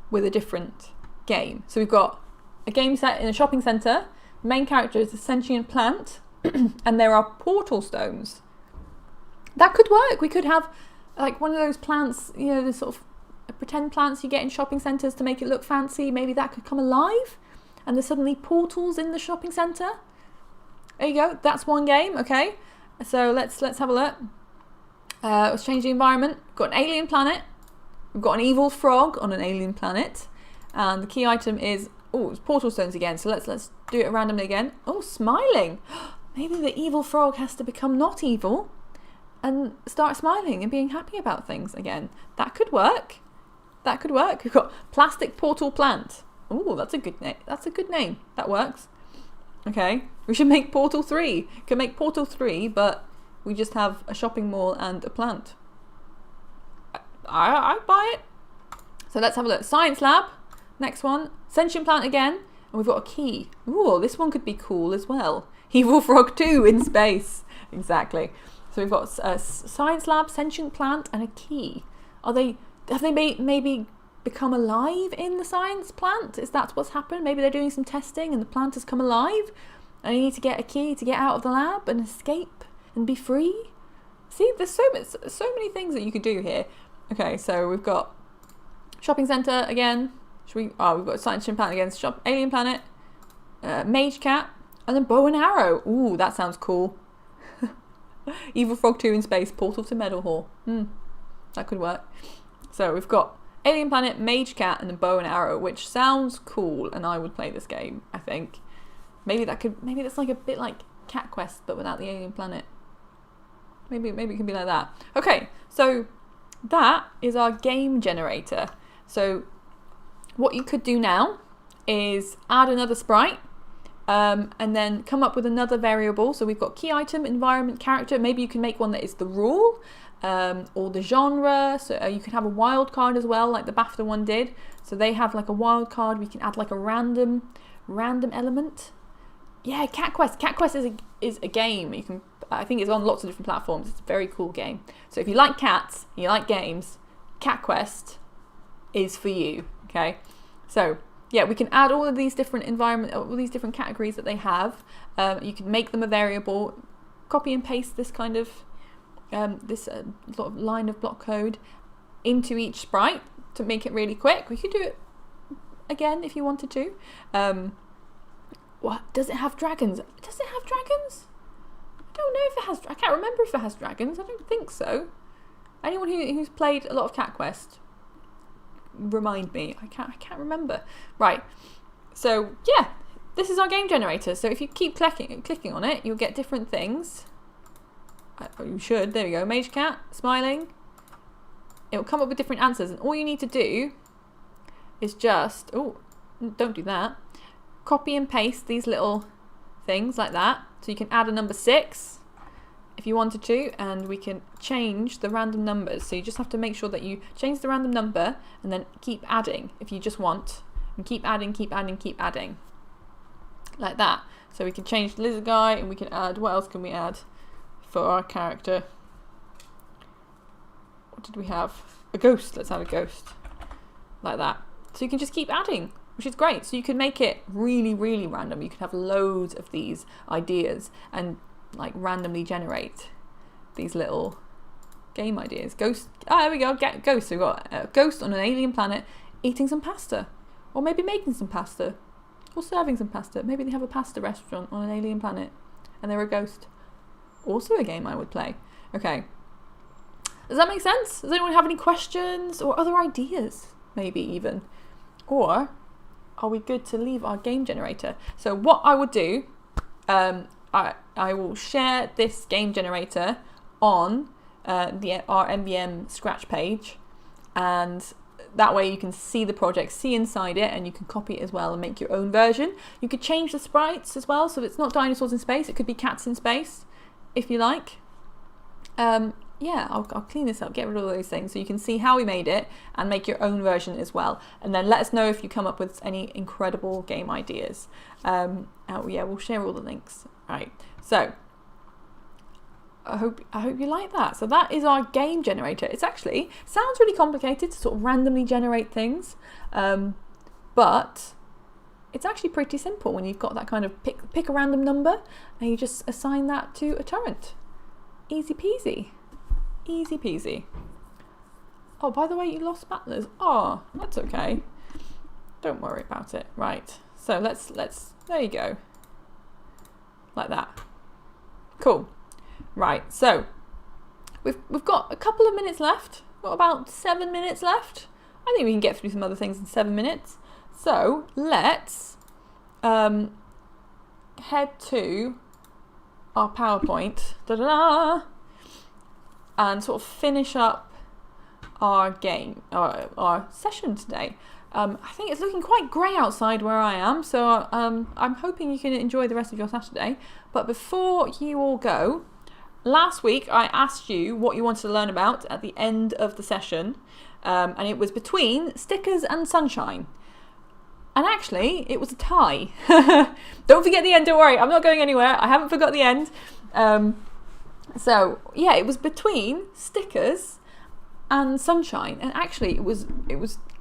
with a different game. So we've got a game set in a shopping centre. The main character is a sentient plant, and there are portal stones. That could work. We could have like one of those plants, you know, the sort of pretend plants you get in shopping centres to make it look fancy. Maybe that could come alive, and there's suddenly portals in the shopping centre. There you go. That's one game. Okay. So let's have a look. Let's change the environment. We've got an alien planet. We've got an evil frog on an alien planet, and the key item is it's portal stones again. So let's do it randomly again. Oh, smiling. Maybe the evil frog has to become not evil and start smiling and being happy about things again. That could work. That could work. We've got plastic portal plant. Oh, that's a good name. That's a good name. That works. Okay, we should make Portal 3. Can make Portal 3, but we just have a shopping mall and a plant. I'd buy it. So let's have a look. Science lab. Next one. Sentient plant again. And we've got a key. Ooh, this one could be cool as well. Evil Frog 2 in space. Exactly. So we've got a science lab, sentient plant, and a key. Have they maybe become alive in the science plant? Is that what's happened? Maybe they're doing some testing and the plant has come alive and you need to get a key to get out of the lab and escape and be free. See, there's so many things that you could do here. Okay, so we've got shopping centre again. We've got science plant again, alien planet, mage cat, and then bow and arrow. Ooh, that sounds cool. Evil Frog 2 in space, portal to Meadowhall. That could work. So we've got alien planet, mage cat, and a bow and arrow, which sounds cool, and I would play this game, I think. Maybe that's like a bit like Cat Quest, but without the alien planet. Maybe it could be like that. Okay, so that is our game generator. So what you could do now is add another sprite, and then come up with another variable. So we've got key item, environment, character. Maybe you can make one that is the rule, or the genre. So you can have a wild card as well, like the BAFTA one did. So they have like a wild card. We can add like a random element. Yeah, Cat Quest. Cat Quest is a game. You can. I think it's on lots of different platforms. It's a very cool game. So if you like cats, and you like games, Cat Quest is for you. Okay. So yeah, we can add all of these different all these different categories that they have. You can make them a variable, copy and paste this kind of this sort of line of block code into each sprite to make it really quick. We could do it again if you wanted to. What does it have? Dragons? Does it have dragons? I don't know if it has. I can't remember if it has dragons. I don't think so. Anyone who's played a lot of Cat Quest, remind me. I can't remember. Right. So yeah, this is our game generator. So if you keep clicking on it, you'll get different things. You should. There we go. Mage cat, smiling, it will come up with different answers, and all you need to do is just, oh, don't do that, copy and paste these little things like that. So you can add a number 6 if you wanted to, and we can change the random numbers. So you just have to make sure that you change the random number and then keep adding if you just want, and keep adding, keep adding, keep adding, like that. So we can change the lizard guy, and we can add, what else can we add for our character? What did we have? A ghost. Let's add a ghost, like that. So you can just keep adding, which is great. So you can make it really, really random. You can have loads of these ideas and like randomly generate these little game ideas. Ghost. Ah, there we go. Get ghost. So we've got a ghost on an alien planet eating some pasta, or maybe making some pasta, or serving some pasta. Maybe they have a pasta restaurant on an alien planet and they're a ghost. Also a game I would play. Okay. Does that make sense? Does anyone have any questions or other ideas? Maybe even. Or are we good to leave our game generator? So what I would do, I will share this game generator on our MVM Scratch page, and that way you can see the project, see inside it, and you can copy it as well and make your own version. You could change the sprites as well, so it's not dinosaurs in space, it could be cats in space, if you like. Yeah, I'll clean this up, get rid of all those things so you can see how we made it and make your own version as well. And then let us know if you come up with any incredible game ideas. Yeah, we'll share all the links. Right, so I hope you like that. So that is our game generator. It's actually, sounds really complicated to sort of randomly generate things, but it's actually pretty simple when you've got that kind of pick a random number and you just assign that to a torrent. Easy peasy. Easy peasy. Oh, by the way, you lost battlers. Oh, that's okay. Don't worry about it. Right. So let's there you go. Like that. Cool. Right. So we've got a couple of minutes left. Got about 7 minutes left. I think we can get through some other things in 7 minutes. So let's head to our PowerPoint. Da-da-da! And sort of finish up our game, our session today. I think it's looking quite grey outside where I am, so I'm hoping you can enjoy the rest of your Saturday. But before you all go, last week I asked you what you wanted to learn about at the end of the session, and it was between stickers and sunshine. And actually, it was a tie. Don't forget the end, don't worry, I'm not going anywhere, I haven't forgot the end. So yeah, it was between stickers and sunshine, and actually it was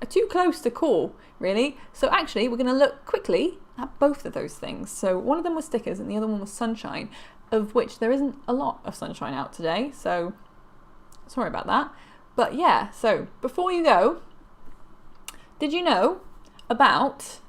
too close to call, really. So actually we're going to look quickly at both of those things. So one of them was stickers and the other one was sunshine, of which there isn't a lot of sunshine out today, so sorry about that. But yeah, so before you go, did you know about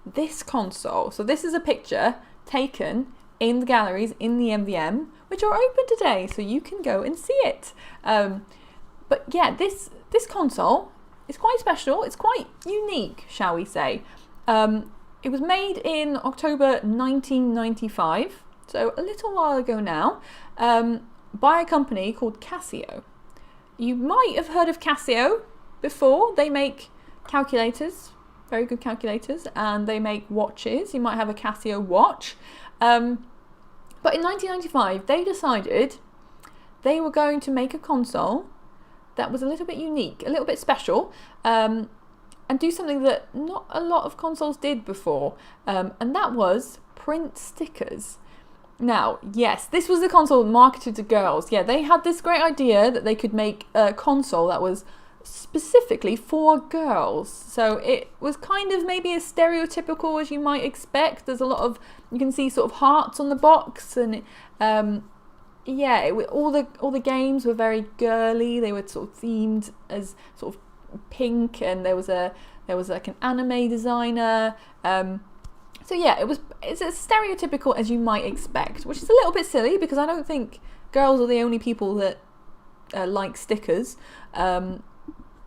this console? So this is a picture taken in the galleries in the MVM, which are open today, so you can go and see it. But yeah, this console is quite special. It's quite unique, shall we say. It was made in October 1995, so a little while ago now, by a company called Casio. You might have heard of Casio before. They make calculators, very good calculators, and they make watches. You might have a Casio watch. But in 1995, they decided they were going to make a console that was a little bit unique, a little bit special, and do something that not a lot of consoles did before, and that was print stickers. Now, yes, this was the console marketed to girls. Yeah, they had this great idea that they could make a console that was specifically for girls. So it was kind of maybe as stereotypical as you might expect. There's a lot of, you can see sort of hearts on the box, and yeah, all the games were very girly. They were sort of themed as sort of pink, and there was like an anime designer. So yeah, it's as stereotypical as you might expect, which is a little bit silly because I don't think girls are the only people that like stickers.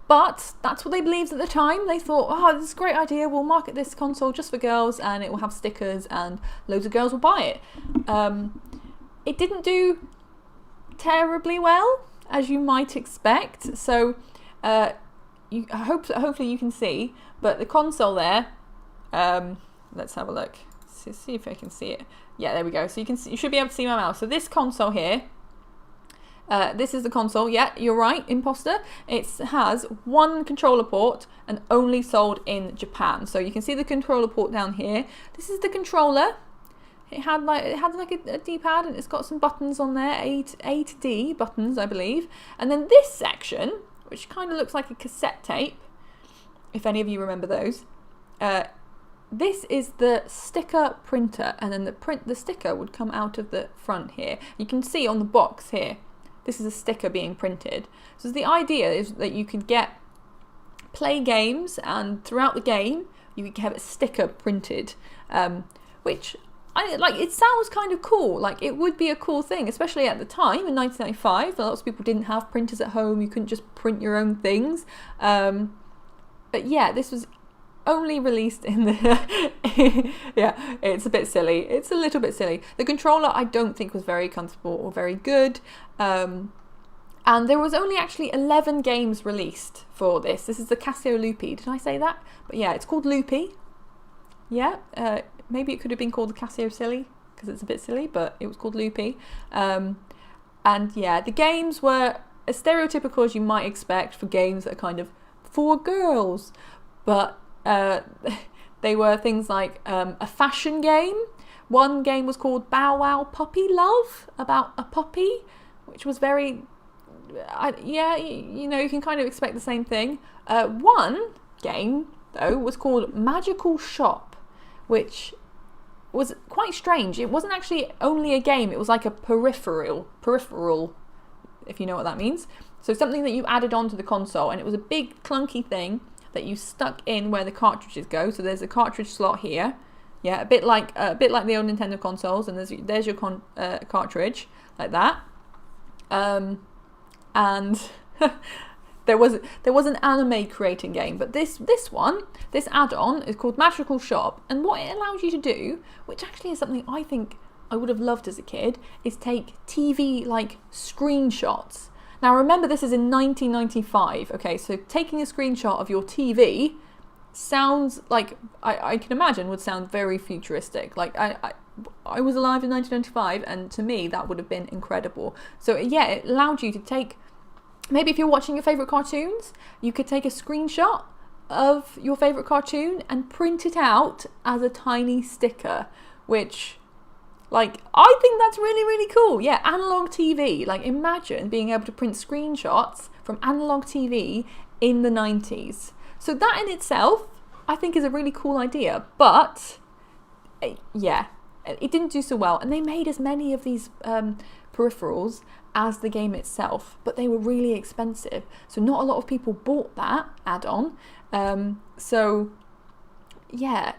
But that's what they believed at the time. They thought, oh, this is a great idea. We'll market this console just for girls and it will have stickers and loads of girls will buy it. It didn't do terribly well, as you might expect. So hopefully you can see, but the console there, let's have a look, see if I can see it. Yeah, there we go. So you should be able to see my mouse. So this console here, this is the console. Yeah, you're right, imposter. It has one controller port and only sold in Japan. So you can see the controller port down here. This is the controller. It had like a D-pad, and it's got some buttons on there, A to D buttons, I believe. And then this section, which kind of looks like a cassette tape, if any of you remember those. This is the sticker printer, and then the sticker would come out of the front here. You can see on the box here, this is a sticker being printed. So the idea is that you could play games, and throughout the game you could have a sticker printed, which it sounds kind of cool. Like, it would be a cool thing, especially at the time in 1995. Lots of people didn't have printers at home. You couldn't just print your own things. But yeah, this was only released in the yeah, it's a bit silly. It's a little bit silly. The controller I don't think was very comfortable or very good. And there was only actually 11 games released for this. This is the Casio Loopy. Did I say that? But yeah, it's called Loopy. Yeah, maybe it could have been called the Casio Silly, because it's a bit silly, but it was called Loopy. And yeah, the games were as stereotypical as you might expect for games that are kind of for girls. But they were things like a fashion game. One game was called Bow Wow Puppy Love, about a puppy, which was very... yeah, you know, you can kind of expect the same thing. One game, though, was called Magical Shop, which was quite strange. It wasn't actually only a game, it was like a peripheral, if you know what that means. So something that you added onto the console, and it was a big clunky thing that you stuck in where the cartridges go. So there's a cartridge slot here. Yeah, a bit like the old Nintendo consoles, and there's your cartridge, like that. And there was an anime creating game, but this add-on is called Magical Shop, and what it allows you to do, which actually is something I think I would have loved as a kid, is take TV like screenshots. Now remember, this is in 1995, okay, so taking a screenshot of your TV sounds like, I can imagine, would sound very futuristic. Like, I was alive in 1995, and to me that would have been incredible. So yeah, it allowed you to take, maybe if you're watching your favourite cartoons, you could take a screenshot of your favourite cartoon and print it out as a tiny sticker, which, like, I think that's really, really cool. Yeah, analog TV. Like, imagine being able to print screenshots from analog TV in the 90s. So that in itself, I think, is a really cool idea. But, yeah, it didn't do so well. And they made as many of these peripherals as the game itself, but they were really expensive. So not a lot of people bought that add-on. So yeah,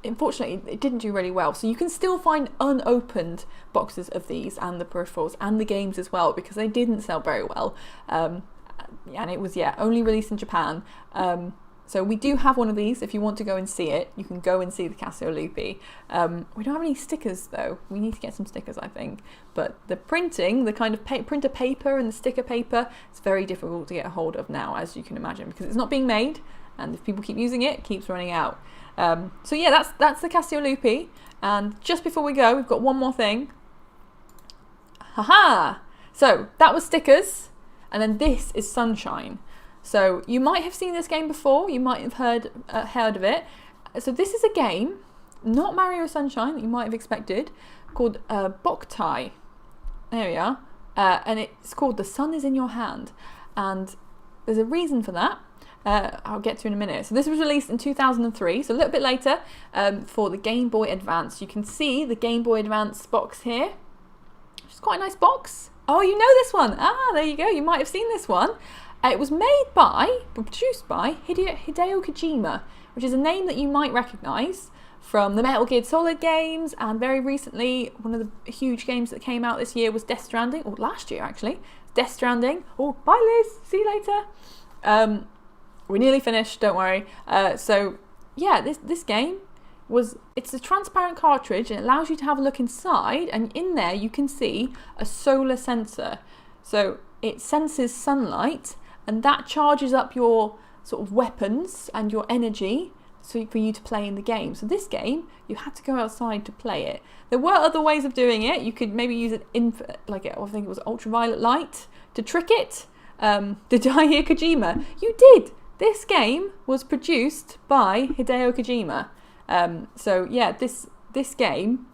unfortunately it didn't do really well. So you can still find unopened boxes of these and the peripherals and the games as well, because they didn't sell very well. And it was, yeah, only released in Japan. So we do have one of these. If you want to go and see it, you can go and see the Casio Loopy. We don't have any stickers though. We need to get some stickers, I think. But the printing, the kind of printer paper and the sticker paper, it's very difficult to get a hold of now, as you can imagine, because it's not being made, and if people keep using it, it keeps running out. So yeah, that's the Casio Loopy. And just before we go, we've got one more thing. Haha! So that was stickers, and then this is Sunshine. So you might have seen this game before, you might have heard of it. So this is a game, not Mario Sunshine that you might have expected, called Boktai. There we are. And it's called The Sun Is In Your Hand. And there's a reason for that. I'll get to in a minute. So this was released in 2003, so a little bit later, for the Game Boy Advance. You can see the Game Boy Advance box here, which is quite a nice box. Oh, you know this one. Ah, there you go. You might have seen this one. It was produced by Hideo Kojima, which is a name that you might recognise from the Metal Gear Solid games, and very recently, one of the huge games that came out this year was Death Stranding, or last year actually, Death Stranding. Oh, bye Liz, see you later. We're nearly finished, don't worry. So yeah, this game it's a transparent cartridge, and it allows you to have a look inside, and in there you can see a solar sensor. So it senses sunlight, and that charges up your sort of weapons and your energy so for you to play in the game. So this game, you had to go outside to play it. There were other ways of doing it. You could maybe use it in, like, I think it was ultraviolet light to trick it. Did I hear Kojima? You did! This game was produced by Hideo Kojima. So yeah, this game,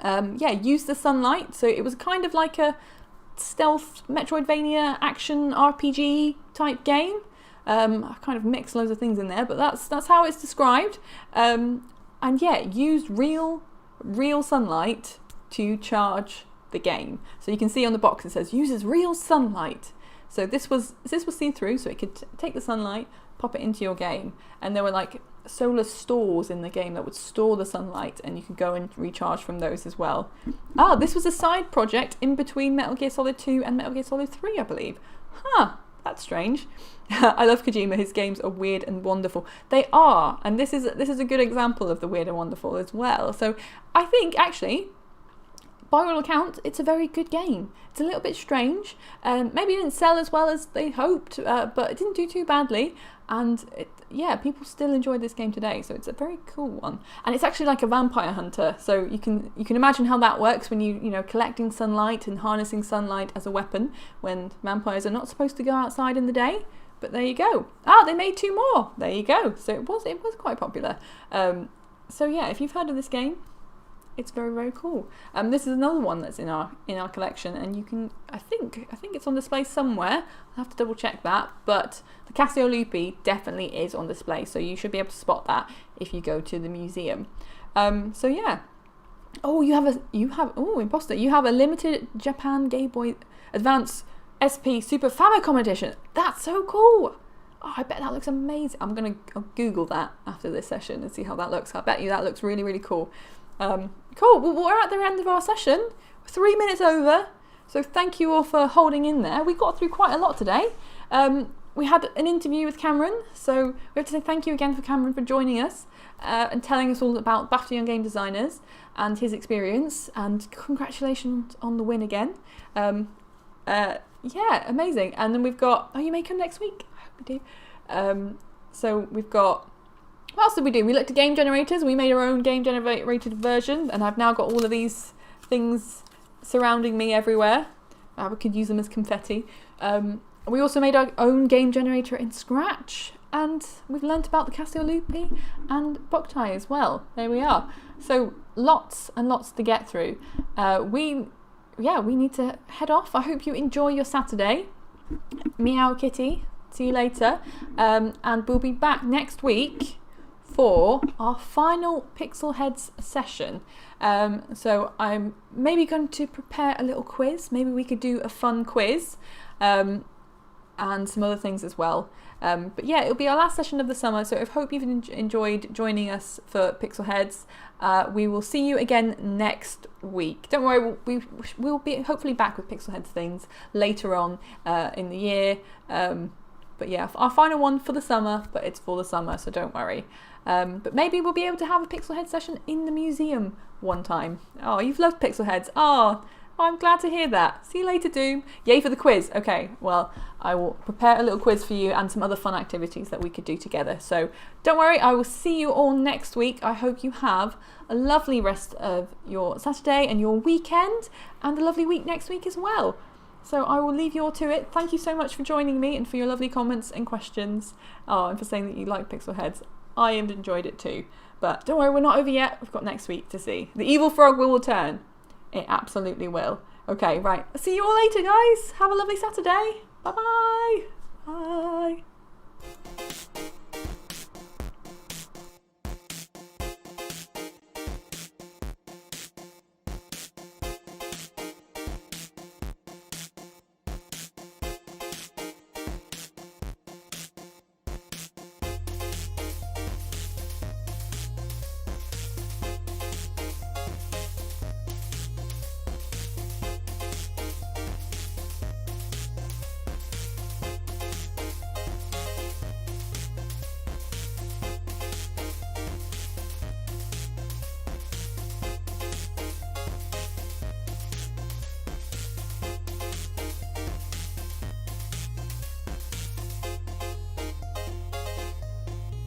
used the sunlight. So it was kind of like a stealth Metroidvania action RPG type game. I kind of mixed loads of things in there, but that's how it's described. And yeah, it used real sunlight to charge the game. So you can see on the box it says uses real sunlight. So this was see through, so it could take the sunlight, pop it into your game, and there were like solar stores in the game that would store the sunlight, and you could go and recharge from those as well. This was a side project in between Metal Gear Solid 2 and Metal Gear Solid 3, I believe. That's strange. I love Kojima. His games are weird and wonderful. They are, and this is a good example of the weird and wonderful as well. So I think actually, by all accounts, it's a very good game. It's a little bit strange. Maybe it didn't sell as well as they hoped, but it didn't do too badly. And people still enjoy this game today. So it's a very cool one. And it's actually like a vampire hunter. So you can imagine how that works when you collecting sunlight and harnessing sunlight as a weapon when vampires are not supposed to go outside in the day. But there you go. They made 2 more. There you go. So it was quite popular. So yeah, if you've heard of this game, it's very, very cool. This is another one that's in our collection, and you can I think it's on display somewhere. I'll have to double check that, but the Casio Loopy definitely is on display, so you should be able to spot that if you go to the museum. So yeah. Imposter. You have a limited Japan Game Boy Advance SP Super Famicom edition. That's so cool. I bet that looks amazing. I'll Google that after this session and see how that looks. I bet you that looks really, really cool. Cool. Well, we're at the end of our session. 3 minutes over. So thank you all for holding in there. We got through quite a lot today. We had an interview with Cameron, so we have to say thank you again for Cameron for joining us and telling us all about BAFTA Young Game Designers and his experience. And congratulations on the win again. Amazing. And then we've got, you may come next week. I hope you do. So we've got, what else did we do? We looked at game generators. We made our own game generated version, and I've now got all of these things surrounding me everywhere. We could use them as confetti. We also made our own game generator in Scratch, and we've learnt about the Casio Loopy and Boktai as well. There we are. So lots and lots to get through. We need to head off. I hope you enjoy your Saturday. Meow Kitty. See you later. And we'll be back next week for our final PixelHeads session. So I'm maybe going to prepare a little quiz. Maybe we could do a fun quiz and some other things as well. But yeah, it'll be our last session of the summer, so I hope you've enjoyed joining us for PixelHeads. We will see you again next week. Don't worry, we'll be hopefully back with PixelHeads things later on in the year. But yeah, our final one for the summer, but it's for the summer, so don't worry. But maybe we'll be able to have a PixelHeads session in the museum one time. Oh, you've loved PixelHeads. Oh, I'm glad to hear that. See you later, Doom. Yay for the quiz. Okay, well, I will prepare a little quiz for you and some other fun activities that we could do together. So don't worry, I will see you all next week. I hope you have a lovely rest of your Saturday and your weekend, and a lovely week next week as well. So I will leave you all to it. Thank you so much for joining me and for your lovely comments and questions. And for saying that you like PixelHeads. I have enjoyed it too. But don't worry, we're not over yet. We've got next week to see. The evil frog will return. It absolutely will. Okay, right. See you all later, guys. Have a lovely Saturday. Bye-bye. Bye.